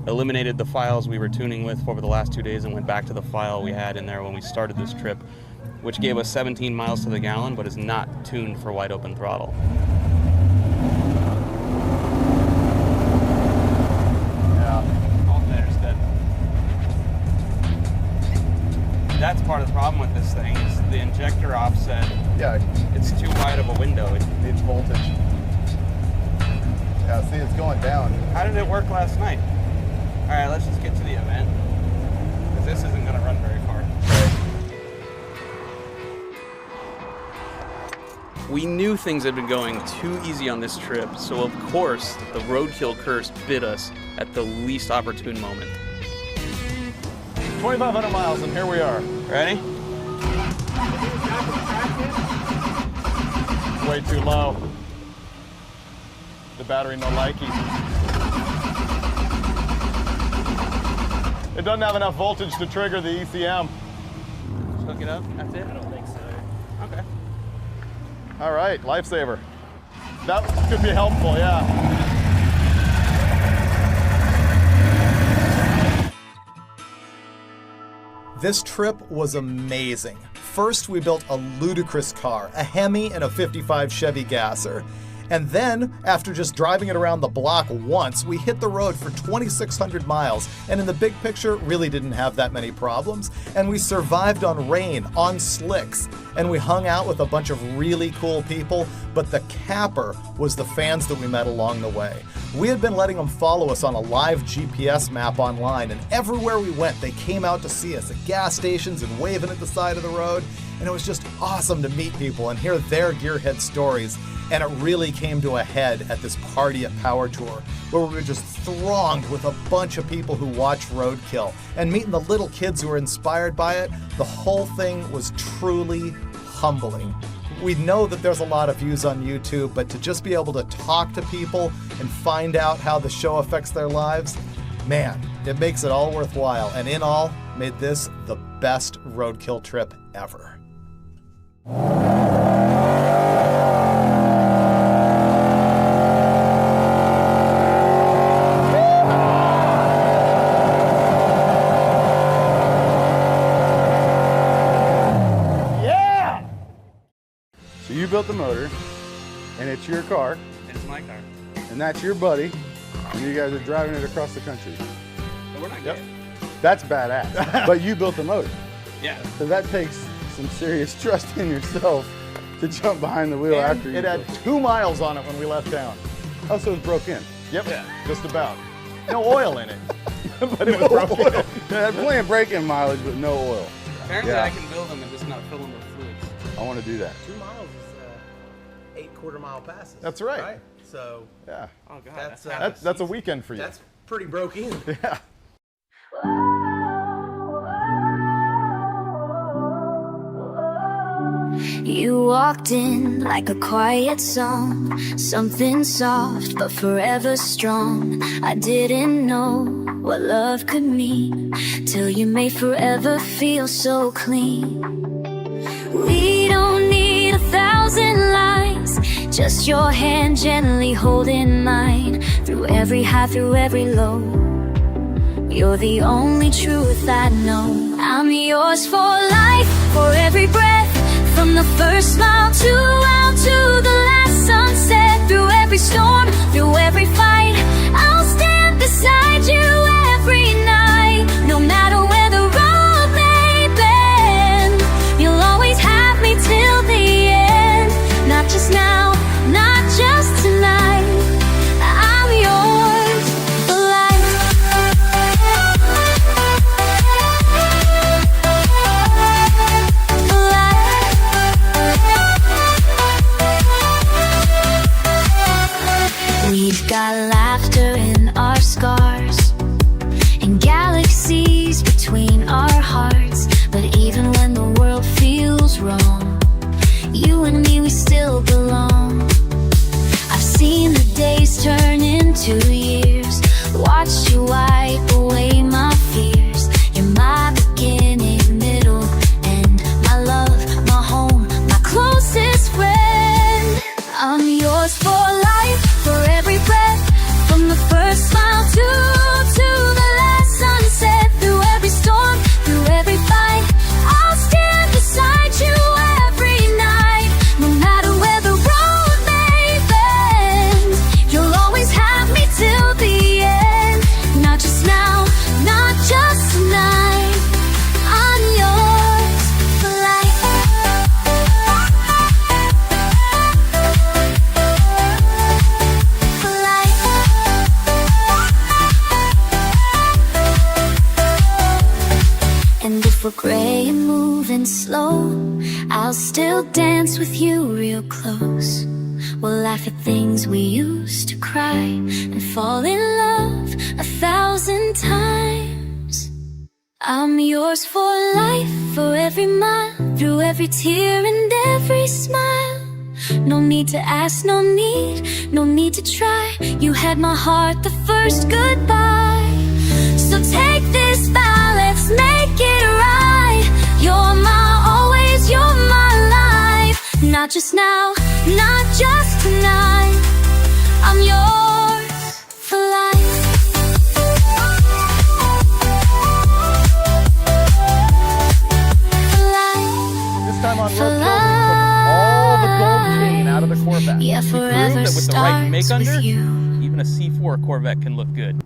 eliminated the files we were tuning with over the last 2 days and went back to the file we had in there when we started this trip, which gave us 17 miles to the gallon, but is not tuned for wide open throttle. That's part of the problem with this thing is the injector offset. Yeah. It's too wide of a window. It needs voltage. Yeah, see, it's going down. How did it work last night? All right, let's just get to the event, because this isn't going to run very far. We knew things had been going too easy on this trip, so of course the roadkill curse bit us at the least opportune moment. 2,500 miles, and here we are. Ready? Way too low. The battery no likey. It doesn't have enough voltage to trigger the ECM. Just hook it up, that's it? I don't think so. Okay. All right, lifesaver. That could be helpful, yeah. This trip was amazing. First, we built a ludicrous car, a Hemi and a 55 Chevy Gasser. And then, after just driving it around the block once, we hit the road for 2,600 miles, and in the big picture, really didn't have that many problems. And we survived on rain, on slicks, and we hung out with a bunch of really cool people, but the capper was the fans that we met along the way. We had been letting them follow us on a live GPS map online, and everywhere we went, they came out to see us at gas stations and waving at the side of the road, and it was just awesome to meet people and hear their gearhead stories. And it really came to a head at this Party at Power Tour, where we were just thronged with a bunch of people who watched Roadkill. And meeting the little kids who were inspired by it, the whole thing was truly humbling. We know that there's a lot of views on YouTube, but to just be able to talk to people and find out how the show affects their lives, man, it makes it all worthwhile. And in all, made this the best Roadkill trip ever. You built the motor, and it's your car. It's my car. And that's your buddy, and you guys are driving it across the country. But we're not good. That's badass. But you built the motor. Yeah. So that takes some serious trust in yourself to jump behind the wheel And after you. it had 2 miles on it when we left town. Oh, so it was broke in. Yep, just about. No oil in it, but it was broken. It had plenty of braking mileage, but no oil. Apparently Yeah. I can build them and just not fill them with fluids. I want to do that. 2 miles is 8 quarter-mile passes. That's right. So yeah, oh god, that's a weekend for you. That's pretty broke in. Yeah. You walked in like a quiet song, something soft but forever strong. I didn't know what love could mean till you made forever feel so clean. We don't need 1,000 lies, just your hand gently holding mine. Through every high, through every low, you're the only truth I know. I'm yours for life, for every breath, from the first smile to out to the last sunset. Through every storm, through every fight, I'll stand beside you every night. No matter where the road may bend, you'll always have me till the end. Not just now, not just tonight, I'm yours for life. For life. We've got laughter in our scars and galaxies between our hearts. But even when the world feels wrong, you and me, we still belong. I've seen the days turn into years, watched you wipe away my fears. You're my beginning, middle, end, my love, my home, my closest friend. I'm yours for life, for every breath, from the first smile to the last sunset. Through every storm, through every fight, I'll stand beside you every night. No matter where the road may bend, you'll always have me till the end. Not just now, not just tonight, I'm yours for life. For life. And if we're gray and moving slow, I'll still dance with you real close. We'll laugh at things we used to cry and fall in love 1,000 times. I'm yours for life, for every mile, through every tear and every smile. No need to ask, no need to try. You had my heart the first goodbye. So take this vow, let's make it right. You're my always, you're my life. Not just now, not just tonight, I'm yours for life. For life. This time on Roadkill, we took all the gold chain out of the Corvette. Yeah, We forever proved that with make under, with you. even a C4 Corvette can look good.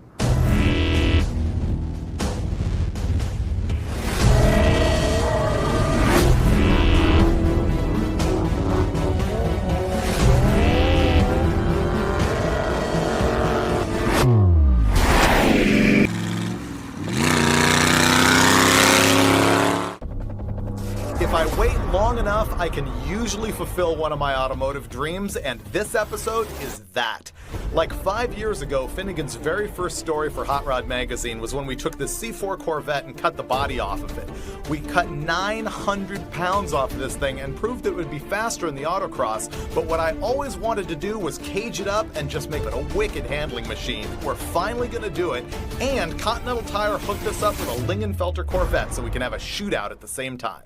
If I wait long enough, I can usually fulfill one of my automotive dreams, and this episode is that. Like 5 years ago, Finnegan's very first story for Hot Rod Magazine was when we took this C4 Corvette and cut the body off of it. We cut 900 pounds off of this thing and proved it would be faster in the autocross, but what I always wanted to do was cage it up and just make it a wicked handling machine. We're finally gonna do it, and Continental Tire hooked us up with a Lingenfelter Corvette so we can have a shootout at the same time.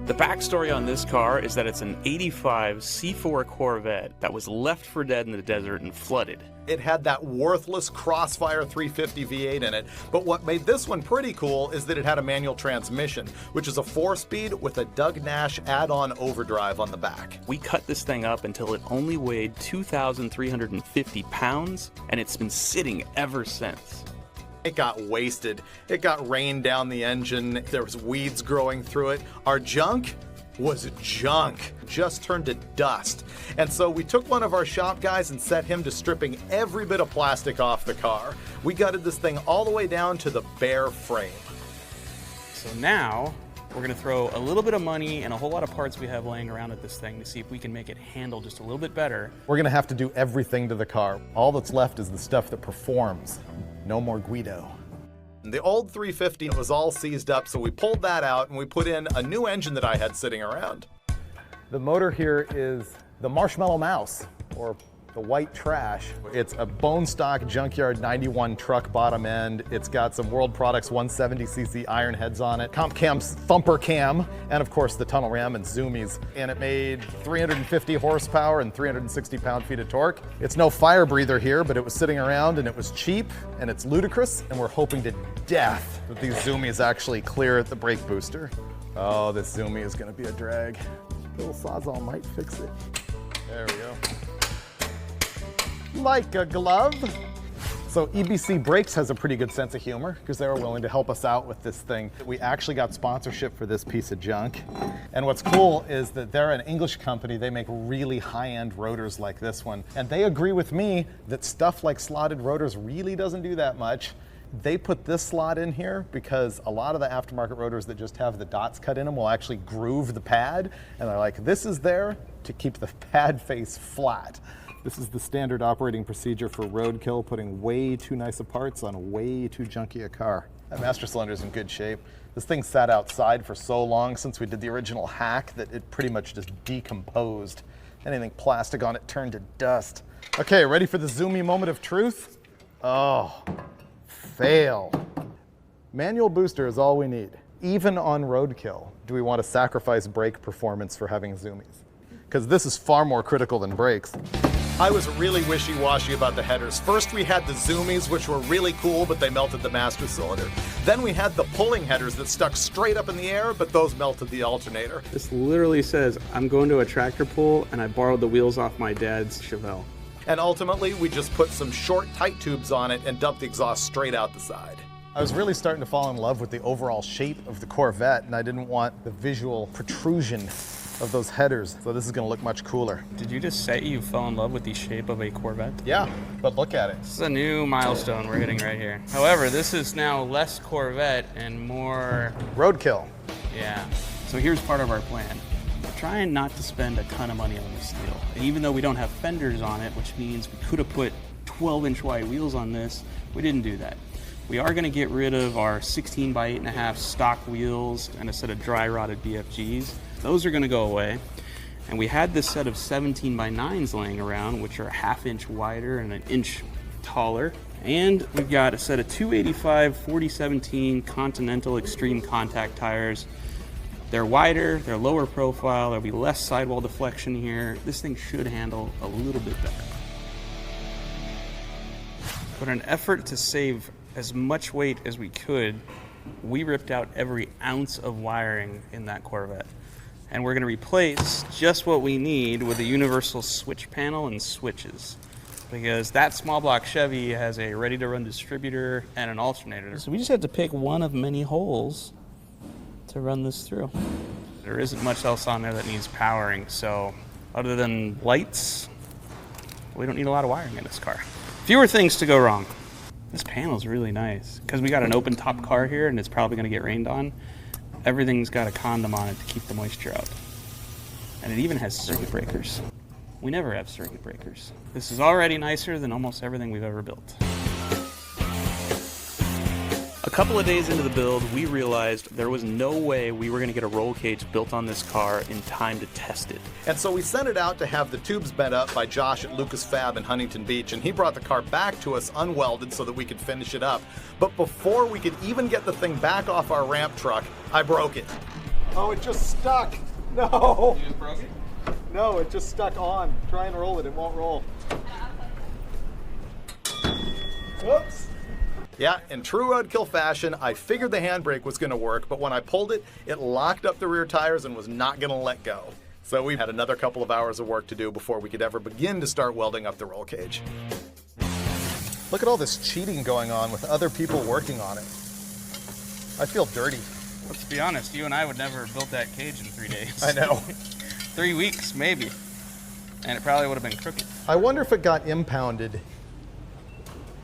The backstory on this car is that it's an 85 C4 Corvette that was left for dead in the desert and flooded. It had that worthless Crossfire 350 V8 in it, but what made this one pretty cool is that it had a manual transmission, which is a 4-speed with a Doug Nash add-on overdrive on the back. We cut this thing up until it only weighed 2,350 pounds, and it's been sitting ever since. It got wasted. It got rained down the engine. There was weeds growing through it. Our junk was junk, just turned to dust. And so we took one of our shop guys and set him to stripping every bit of plastic off the car. We gutted this thing all the way down to the bare frame. So now we're gonna throw a little bit of money and a whole lot of parts we have laying around at this thing to see if we can make it handle just a little bit better. We're gonna have to do everything to the car. All that's left is the stuff that performs. No more Guido. The old 350 was all seized up, so we pulled that out and we put in a new engine that I had sitting around. The motor here is the Marshmallow Mouse, or the white trash. It's a bone stock junkyard 91 truck bottom end. It's got some World Products 170cc iron heads on it, Comp Cam's Thumper Cam, and of course the tunnel ram and zoomies. And it made 350 horsepower and 360 pound-feet of torque. It's no fire breather here, but it was sitting around and it was cheap and it's ludicrous, and we're hoping to death that these zoomies actually clear the brake booster. Oh, this zoomie is gonna be a drag. Little Sawzall might fix it. There we go. Like a glove. So EBC Brakes has a pretty good sense of humor because they were willing to help us out with this thing. We actually got sponsorship for this piece of junk. And what's cool is that they're an English company. They make really high-end rotors like this one. And they agree with me that stuff like slotted rotors really doesn't do that much. They put this slot in here because a lot of the aftermarket rotors that just have the dots cut in them will actually groove the pad. And they're like, this is there to keep the pad face flat. This is the standard operating procedure for Roadkill, putting way too nice of parts on way too junky a car. That master cylinder's in good shape. This thing sat outside for so long since we did the original hack that it pretty much just decomposed. Anything plastic on it turned to dust. Okay, ready for the zoomy moment of truth? Oh, fail. Manual booster is all we need. Even on Roadkill, do we want to sacrifice brake performance for having zoomies? Because this is far more critical than brakes. I was really wishy-washy about the headers. First we had the zoomies, which were really cool, but they melted the master cylinder. Then we had the pulling headers that stuck straight up in the air, but those melted the alternator. This literally says, I'm going to a tractor pull and I borrowed the wheels off my dad's Chevelle. And ultimately, we just put some short, tight tubes on it and dumped the exhaust straight out the side. I was really starting to fall in love with the overall shape of the Corvette, and I didn't want the visual protrusion of those headers, so this is gonna look much cooler. Did you just say you fell in love with the shape of a Corvette? Yeah, but look at it. This is a new milestone we're hitting right here. However, this is now less Corvette and more Roadkill. Yeah. So here's part of our plan. We're trying not to spend a ton of money on this steel. And even though we don't have fenders on it, which means we could have put 12-inch wide wheels on this, we didn't do that. We are going to get rid of our 16 by 8.5 stock wheels and a set of dry rotted BFGs. Those are going to go away. And we had this set of 17 by 9s laying around, which are a ½ inch wider and an inch taller. And we've got a set of 285 4017 Continental Extreme Contact tires. They're wider, they're lower profile, there'll be less sidewall deflection here. This thing should handle a little bit better. But in an effort to save as much weight as we could, we ripped out every ounce of wiring in that Corvette. And we're going to replace just what we need with a universal switch panel and switches. Because that small block Chevy has a ready-to-run distributor and an alternator. So we just had to pick one of many holes to run this through. There isn't much else on there that needs powering, so other than lights, we don't need a lot of wiring in this car. Fewer things to go wrong. This panel's really nice, because we got an open top car here and it's probably going to get rained on. Everything's got a condom on it to keep the moisture out. And it even has circuit breakers. We never have circuit breakers. This is already nicer than almost everything we've ever built. A couple of days into the build, we realized there was no way we were going to get a roll cage built on this car in time to test it. And so we sent it out to have the tubes bent up by Josh at Lucas Fab in Huntington Beach, and he brought the car back to us unwelded so that we could finish it up. But before we could even get the thing back off our ramp truck, I broke it. Oh, it just stuck. No. You just broke it? No, it just stuck on. Try and roll it, it won't roll. Whoops. Yeah, in true Roadkill fashion, I figured the handbrake was gonna work, but when I pulled it, it locked up the rear tires and was not gonna let go. So we had another couple of hours of work to do before we could ever begin to start welding up the roll cage. Look at all this cheating going on with other people working on it. I feel dirty. Let's be honest, you and I would never have built that cage in 3 days. I know. 3 weeks, maybe. And it probably would have been crooked. I wonder if it got impounded.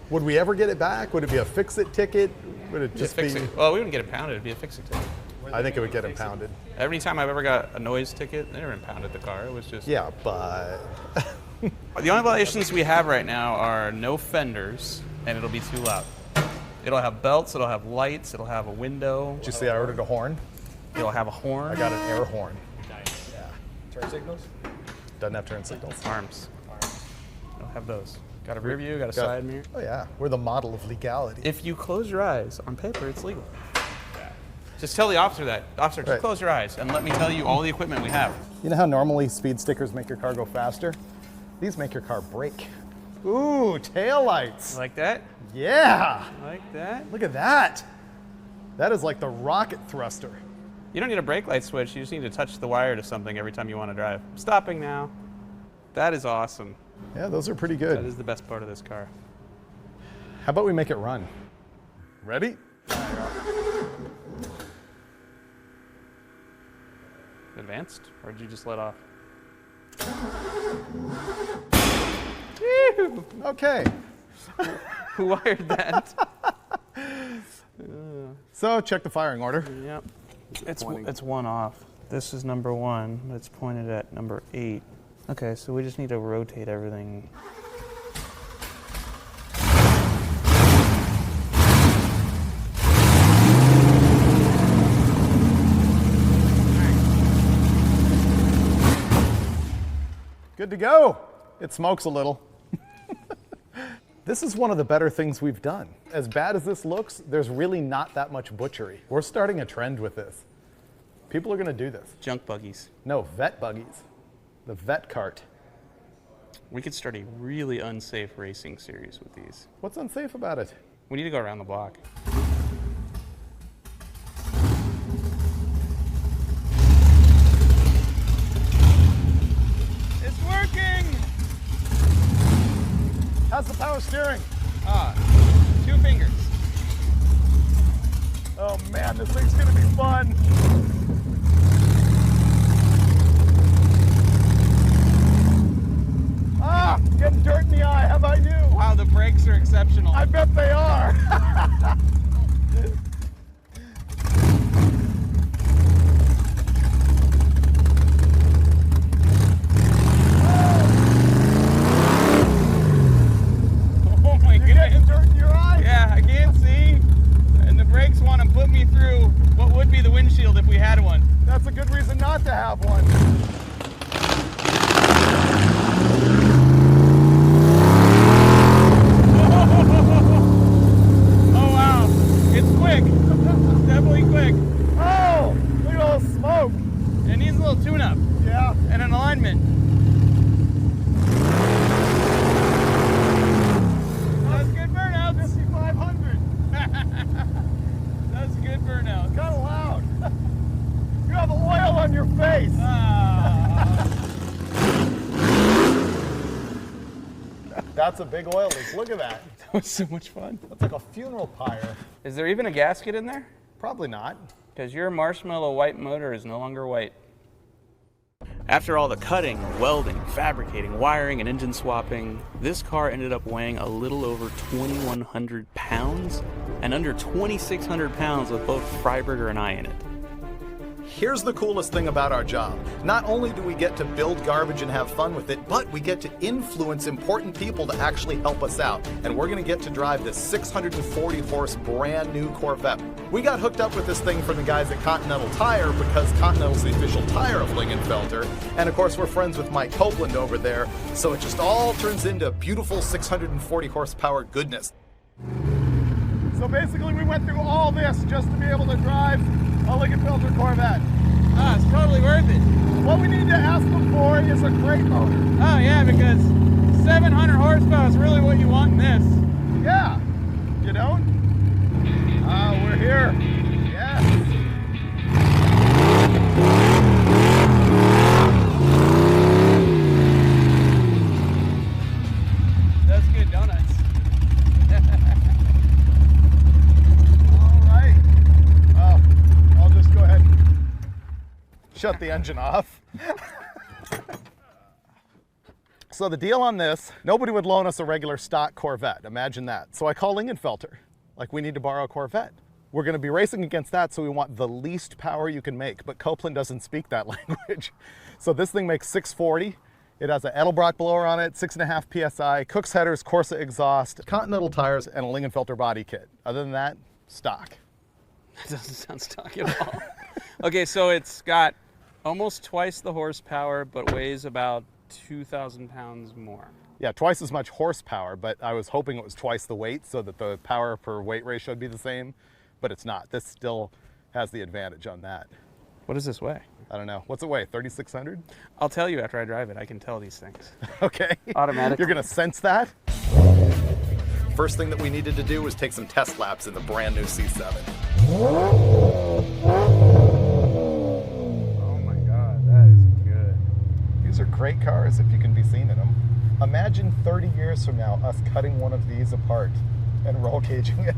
Would we ever get it back? Would it be a fix-it ticket? Would it just be... Well, we wouldn't get impounded. It'd be a fix-it ticket. I think it would get impounded. Every time I've ever got a noise ticket, they never impounded the car. It was just... Yeah, but... The only violations we have right now are no fenders, and it'll be too loud. It'll have belts, it'll have lights, it'll have a window. Did you see I ordered a horn? It'll have a horn. I got an air horn. Nice. Yeah. Turn signals? Doesn't have turn signals. Arms. Don't have those. Got a rear view, got a side mirror. Oh yeah, we're the model of legality. If you close your eyes, on paper, it's legal. Just tell the officer that. Officer, just close your eyes and let me tell you all the equipment we have. You know how normally speed stickers make your car go faster? These make your car brake. Ooh, taillights. Like that? Yeah. Like that? Look at that. That is like the rocket thruster. You don't need a brake light switch. You just need to touch the wire to something every time you want to drive. Stopping now. That is awesome. Yeah, those are pretty good. That is the best part of this car. How about we make it run? Ready? Advanced? Or did you just let off? Okay. Who wired that? So check the firing order. Yep. It's one off. This is number 1. It's pointed at number 8. Okay, so we just need to rotate everything. Good to go. It smokes a little. This is one of the better things we've done. As bad as this looks, there's really not that much butchery. We're starting a trend with this. People are gonna do this. Junk buggies. No, vet buggies. The vet cart. We could start a really unsafe racing series with these. What's unsafe about it? We need to go around the block. It's working! How's the power steering? 2 fingers. Oh man, this thing's gonna be fun. Ah, getting dirt in the eye, how about you? Wow, the brakes are exceptional. I bet they are. Oh my goodness. Getting dirt in your eye? Yeah, I can't see. And the brakes want to put me through what would be the windshield if we had one. That's a good reason not to have one. Oh wow, it's quick. It's definitely quick. Oh, look at all the smoke. It needs a little tune-up. Yeah. And an alignment. That's good burnout. 5,500. That's good burnout. Kind of loud. You have oil on your face. Nice! That's a big oil leak. Look at that. That was so much fun. That's like a funeral pyre. Is there even a gasket in there? Probably not. Because your marshmallow white motor is no longer white. After all the cutting, welding, fabricating, wiring, and engine swapping, this car ended up weighing a little over 2,100 pounds and under 2,600 pounds with both Freiburger and I in it. Here's the coolest thing about our job. Not only do we get to build garbage and have fun with it, but we get to influence important people to actually help us out. And we're gonna get to drive this 640 horse brand new Corvette. We got hooked up with this thing from the guys at Continental Tire because Continental's the official tire of Lingenfelter. And of course, we're friends with Mike Copeland over there. So it just all turns into beautiful 640 horsepower goodness. So basically we went through all this just to be able to drive a Lingenfelter Corvette. Ah, it's totally worth it. What we need to ask them for is a crate motor. Oh yeah, because 700 horsepower is really what you want in this. Yeah, you don't? We're here. Yes. That's good donuts. Shut the engine off. So the deal on this, nobody would loan us a regular stock Corvette. Imagine that. So I call Lingenfelter, like we need to borrow a Corvette. We're gonna be racing against that, so we want the least power you can make, but Copeland doesn't speak that language. So this thing makes 640. It has an Edelbrock blower on it, 6.5 PSI, Cook's headers, Corsa exhaust, Continental tires, and a Lingenfelter body kit. Other than that, stock. That doesn't sound stock at all. Okay, so it's got almost twice the horsepower, but weighs about 2,000 pounds more. Yeah, twice as much horsepower, but I was hoping it was twice the weight so that the power per weight ratio would be the same, but it's not. This still has the advantage on that. What does this weigh? I don't know. What's it weigh, 3,600? I'll tell you after I drive it. I can tell these things. Okay. Automatically. You're gonna sense that? First thing that we needed to do was take some test laps in the brand new C7. These are great cars if you can be seen in them. Imagine 30 years from now us cutting one of these apart and roll caging it.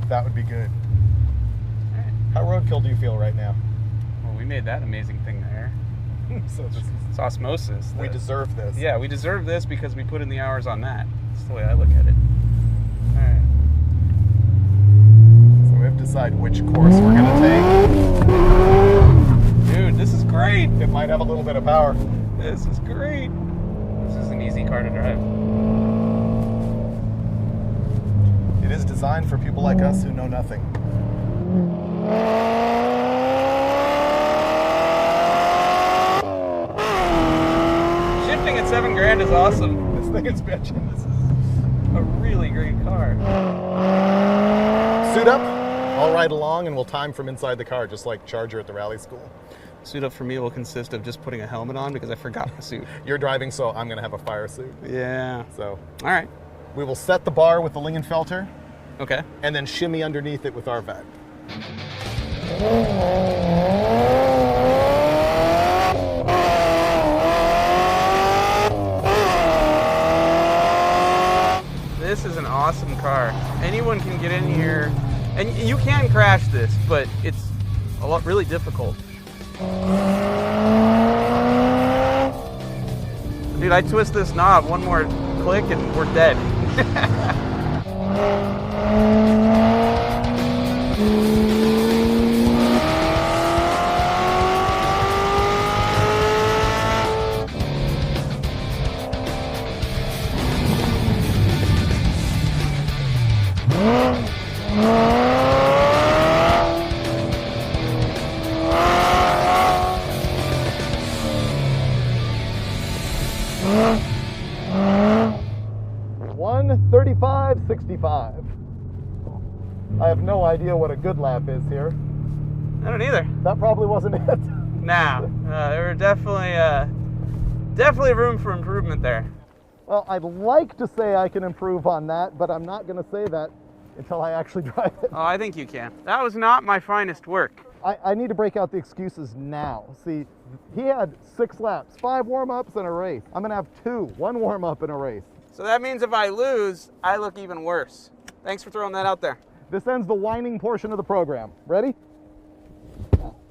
That would be good. How roadkill do you feel right now? Well, we made that amazing thing there. So this is, it's osmosis. We deserve this. Yeah, we deserve this because we put in the hours on that. That's the way I look at it. All right. So we have to decide which course we're gonna take. Dude, this is great. It might have a little bit of power. This is great. This is an easy car to drive. It is designed for people like us who know nothing. Shifting at $7,000 is awesome. This thing is bitching. This is a really great car. Suit up, I'll ride along and we'll time from inside the car, just like Charger at the rally school. Suit up for me will consist of just putting a helmet on because I forgot my suit. You're driving, so I'm gonna have a fire suit. Yeah. So. All right. We will set the bar with the Lingenfelter. Okay. And then shimmy underneath it with our vet. This is an awesome car. Anyone can get in here, and you can crash this, but it's really difficult. Dude, I twist this knob, one more click and we're dead. $1:35.65. I have no idea what a good lap is here. I don't either. That probably wasn't it. Nah, there were definitely room for improvement there. Well, I'd like to say I can improve on that, but I'm not going to say that until I actually drive it. Oh, I think you can. That was not my finest work. I need to break out the excuses now. See, he had 6 laps, 5 warm-ups and a race. I'm gonna have 2, 1 warm-up and a race. So that means if I lose, I look even worse. Thanks for throwing that out there. This ends the whining portion of the program. Ready?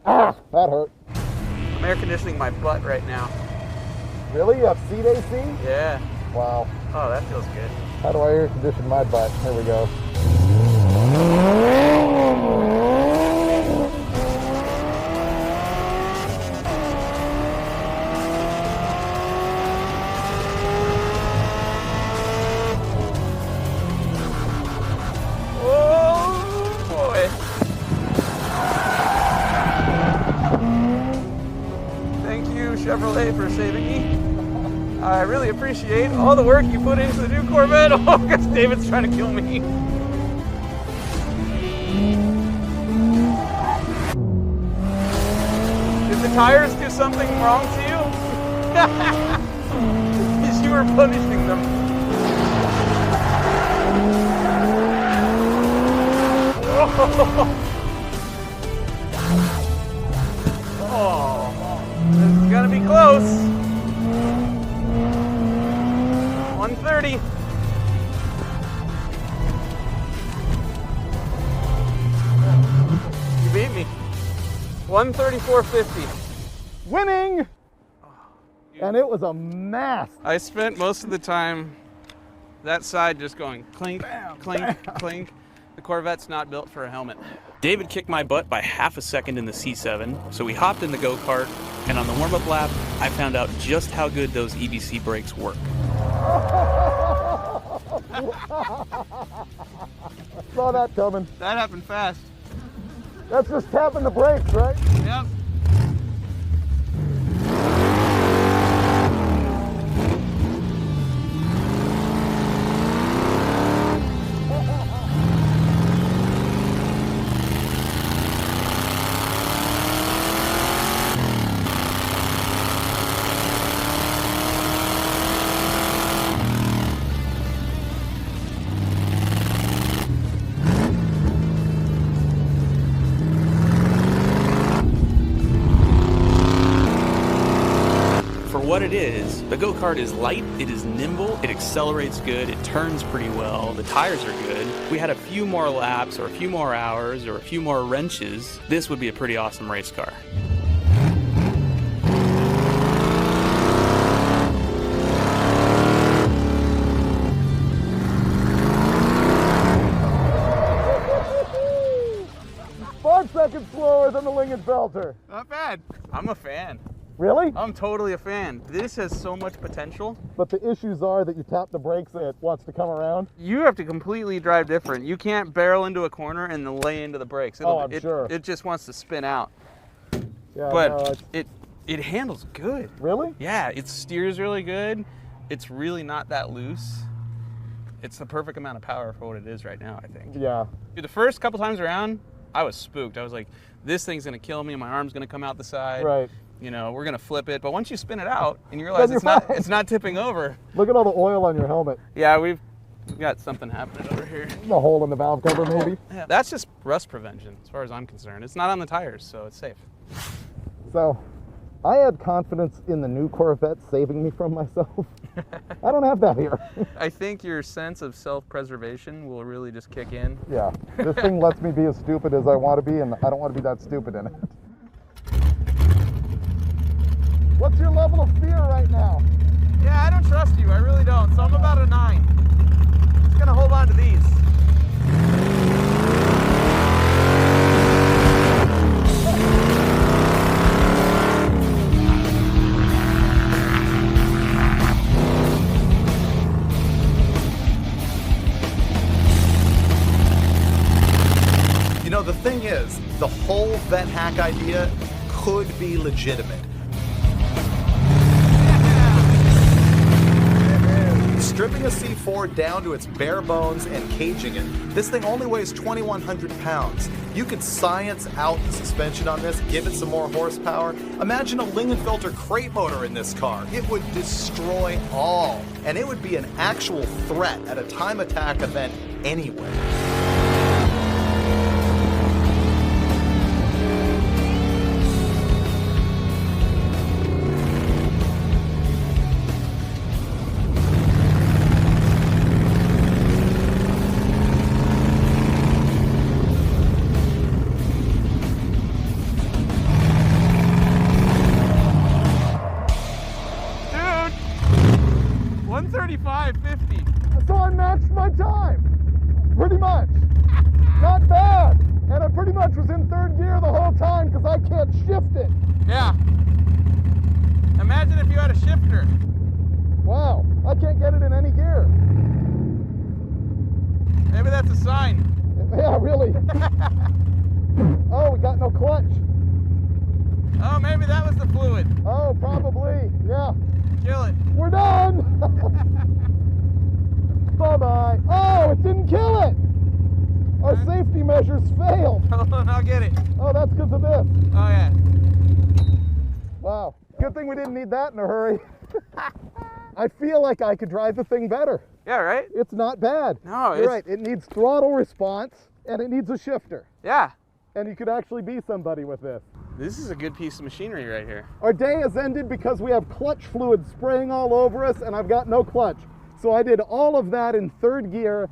Ah, that hurt. I'm air conditioning my butt right now. Really? You have seat AC? Yeah. Wow. Oh, that feels good. How do I air condition my butt? Here we go. Chevrolet for saving me. I really appreciate all the work you put into the new Corvette. Oh, because David's trying to kill me. Did the tires do something wrong to you? Because you were punishing them. Oh. This is gonna be close. 130. You beat me. 134.50. Winning! And it was a mess. I spent most of the time that side just going clink, clink, clink. The Corvette's not built for a helmet. David kicked my butt by half a second in the C7, so we hopped in the go-kart, and on the warm-up lap, I found out just how good those EBC brakes work. Saw that coming. That happened fast. That's just tapping the brakes, right? Yep. What it is, the go-kart is light, it is nimble, it accelerates good, it turns pretty well, the tires are good. If we had a few more laps or a few more hours or a few more wrenches, this would be a pretty awesome race car. Seconds slower than the Lingenfelter. Not bad. I'm a fan. Really? I'm totally a fan. This has so much potential. But the issues are that you tap the brakes and it wants to come around. You have to completely drive different. You can't barrel into a corner and then lay into the brakes. I'm sure. It just wants to spin out. Yeah, but no, it handles good. Really? Yeah, it steers really good. It's really not that loose. It's the perfect amount of power for what it is right now, I think. Yeah. Dude, the first couple times around, I was spooked. I was like, this thing's gonna kill me, my arm's gonna come out the side. Right. You know, we're gonna flip it. But once you spin it out and you realize it's not tipping over. Look at all the oil on your helmet. Yeah, we've got something happening over here. The hole in the valve cover, maybe? Yeah, that's just rust prevention, as far as I'm concerned. It's not on the tires, so it's safe. So, I had confidence in the new Corvette saving me from myself. I don't have that here. I think your sense of self-preservation will really just kick in. Yeah, this thing lets me be as stupid as I want to be, and I don't want to be that stupid in it. What's your level of fear right now? Yeah, I don't trust you. I really don't. So I'm about a 9. Just gonna hold on to these. You know, the thing is, the whole vet hack idea could be legitimate. Stripping a C4 down to its bare bones and caging it, this thing only weighs 2,100 pounds. You could science out the suspension on this, give it some more horsepower. Imagine a Lingenfelter crate motor in this car. It would destroy all, and it would be an actual threat at a time attack event anyway. was in third gear the whole time because I can't shift it. Yeah. Imagine if you had a shifter. Wow, I can't get it in any gear. Maybe that's a sign. Yeah, really. Oh, we got no clutch. Oh, maybe that was the fluid. Oh, probably. Yeah. Kill it. We're done. Bye-bye. Oh, it didn't kill it. Our safety measures failed. Hold on, I'll get it. Oh, that's because of this. Oh, yeah. Wow. Good thing we didn't need that in a hurry. I feel like I could drive the thing better. Yeah, right? It's not bad. No, You're right. It needs throttle response, and it needs a shifter. Yeah. And you could actually be somebody with this. This is a good piece of machinery right here. Our day has ended because we have clutch fluid spraying all over us, and I've got no clutch. So I did all of that in third gear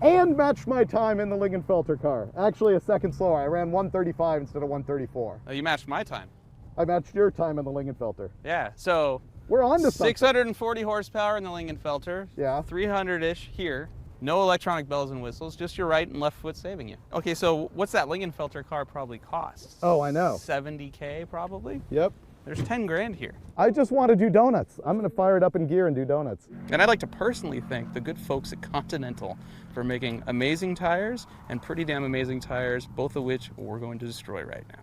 and matched my time in the Lingenfelter car. Actually, a second slower. I ran 135 instead of 134. Oh, you matched my time. I matched your time in the Lingenfelter. Yeah, so we're on to something. 640 horsepower in the Lingenfelter. Yeah. 300-ish here. No electronic bells and whistles, just your right and left foot saving you. Okay, so what's that Lingenfelter car probably cost? Oh, I know. 70K probably? Yep. There's 10 grand here. I just want to do donuts. I'm going to fire it up in gear and do donuts. And I'd like to personally thank the good folks at Continental for making amazing tires and pretty damn amazing tires, both of which we're going to destroy right now.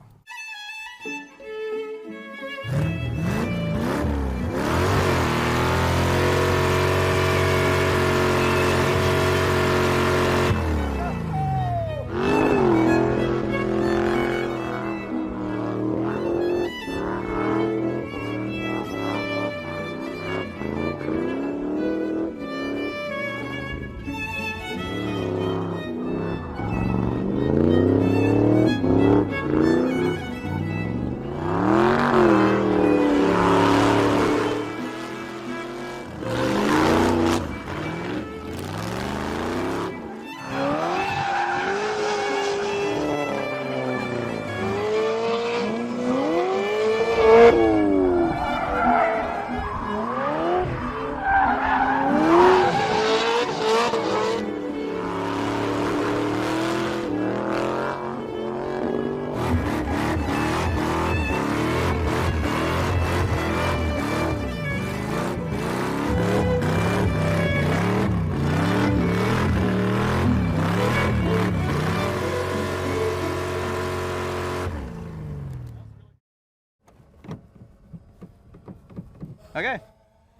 Okay,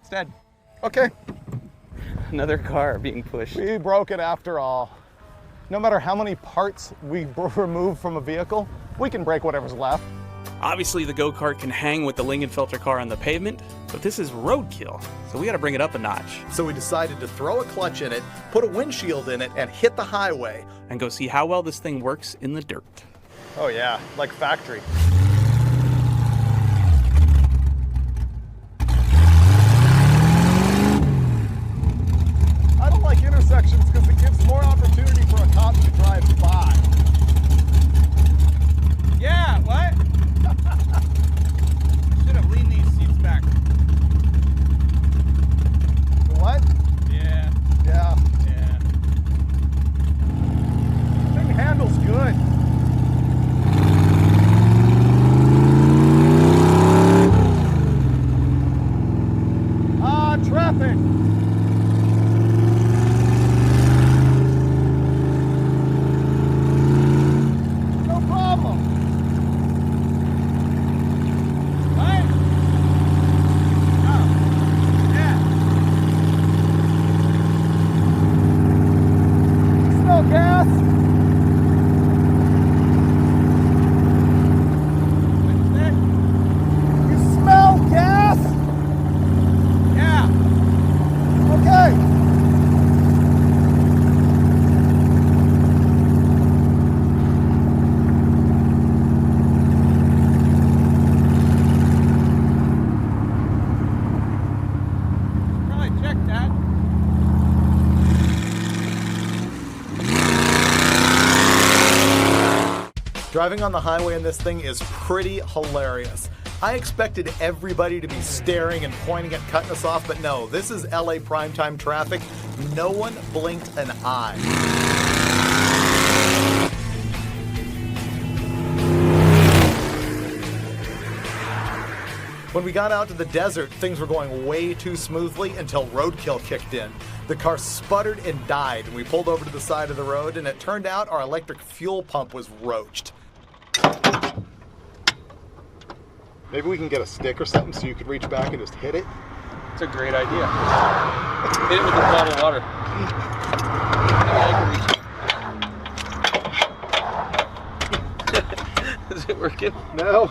it's dead. Okay. Another car being pushed. We broke it after all. No matter how many parts we remove from a vehicle, we can break whatever's left. Obviously, the go-kart can hang with the Lingenfelter car on the pavement, but this is roadkill, so we gotta bring it up a notch. So we decided to throw a clutch in it, put a windshield in it, and hit the highway. And go see how well this thing works in the dirt. Oh yeah, like factory. I don't like intersections because it gives more opportunity for a cop to drive by. Yeah, what? Should have leaned these seats back. What? Yeah. Yeah. Yeah. Thing handles good. Traffic. No problem. What? Oh. Yeah. Smell gas. What'd you say? You smell gas? Yeah. Okay. Probably check that. Driving on the highway in this thing is pretty hilarious. I expected everybody to be staring and pointing and cutting us off, but no, this is LA primetime traffic. No one blinked an eye. When we got out to the desert, things were going way too smoothly until Roadkill kicked in. The car sputtered and died, and we pulled over to the side of the road, and it turned out our electric fuel pump was roached. Maybe we can get a stick or something so you could reach back and just hit it. It's a great idea. Hit it with a bottle of water. Is it working? No.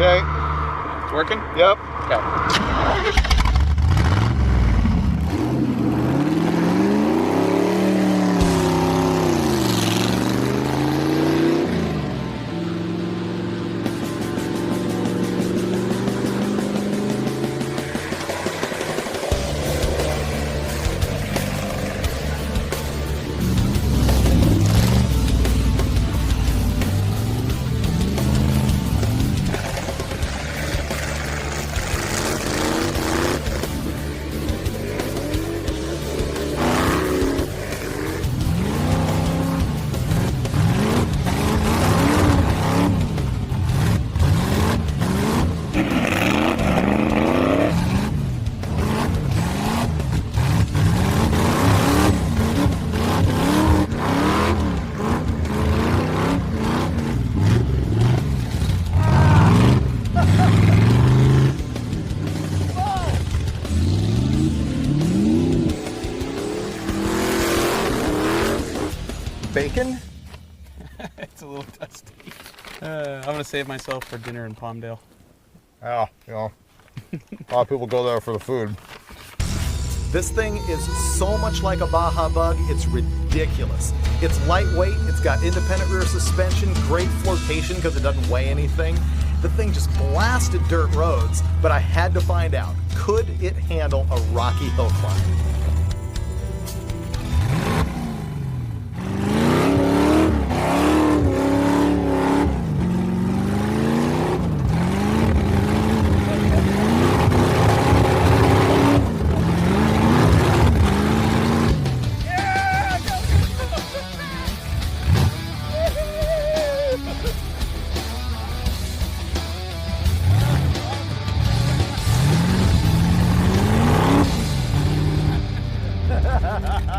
Okay. It's working? Yep. Okay. Bacon? It's a little dusty. I'm gonna save myself for dinner in Palmdale. Yeah, you know, a lot of people go there for the food. This thing is so much like a Baja Bug, it's ridiculous. It's lightweight, it's got independent rear suspension, great flotation because it doesn't weigh anything. The thing just blasted dirt roads, but I had to find out, could it handle a rocky hill climb?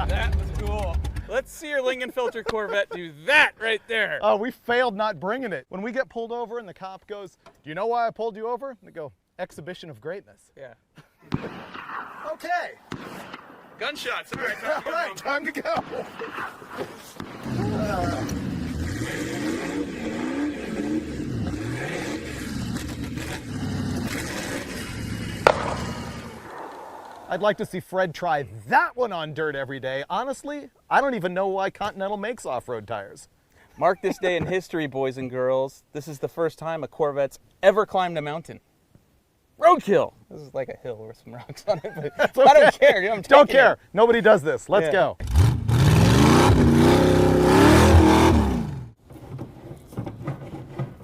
That was cool. Let's see your Lingenfelter Corvette do that right there. Oh, we failed not bringing it. When we get pulled over and the cop goes, "Do you know why I pulled you over?" And we go, "Exhibition of greatness." Yeah. Okay. Gunshots. All right, All right, time to go. I'd like to see Fred try that one on dirt every day. Honestly, I don't even know why Continental makes off-road tires. Mark this day in history, boys and girls. This is the first time a Corvette's ever climbed a mountain. Roadkill. This is like a hill with some rocks on it, but That's okay. I don't care. I'm Don't taking care. it. Nobody does this. Let's Yeah. go.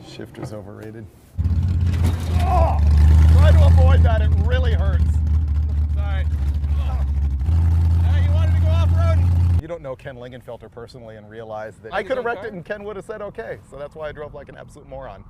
Shifter's overrated. Oh, try to avoid that. It really hurts. Sorry. You wanted to go off-road? You don't know Ken Lingenfelter personally and realize that I could have wrecked it and Ken would have said okay. So that's why I drove like an absolute moron.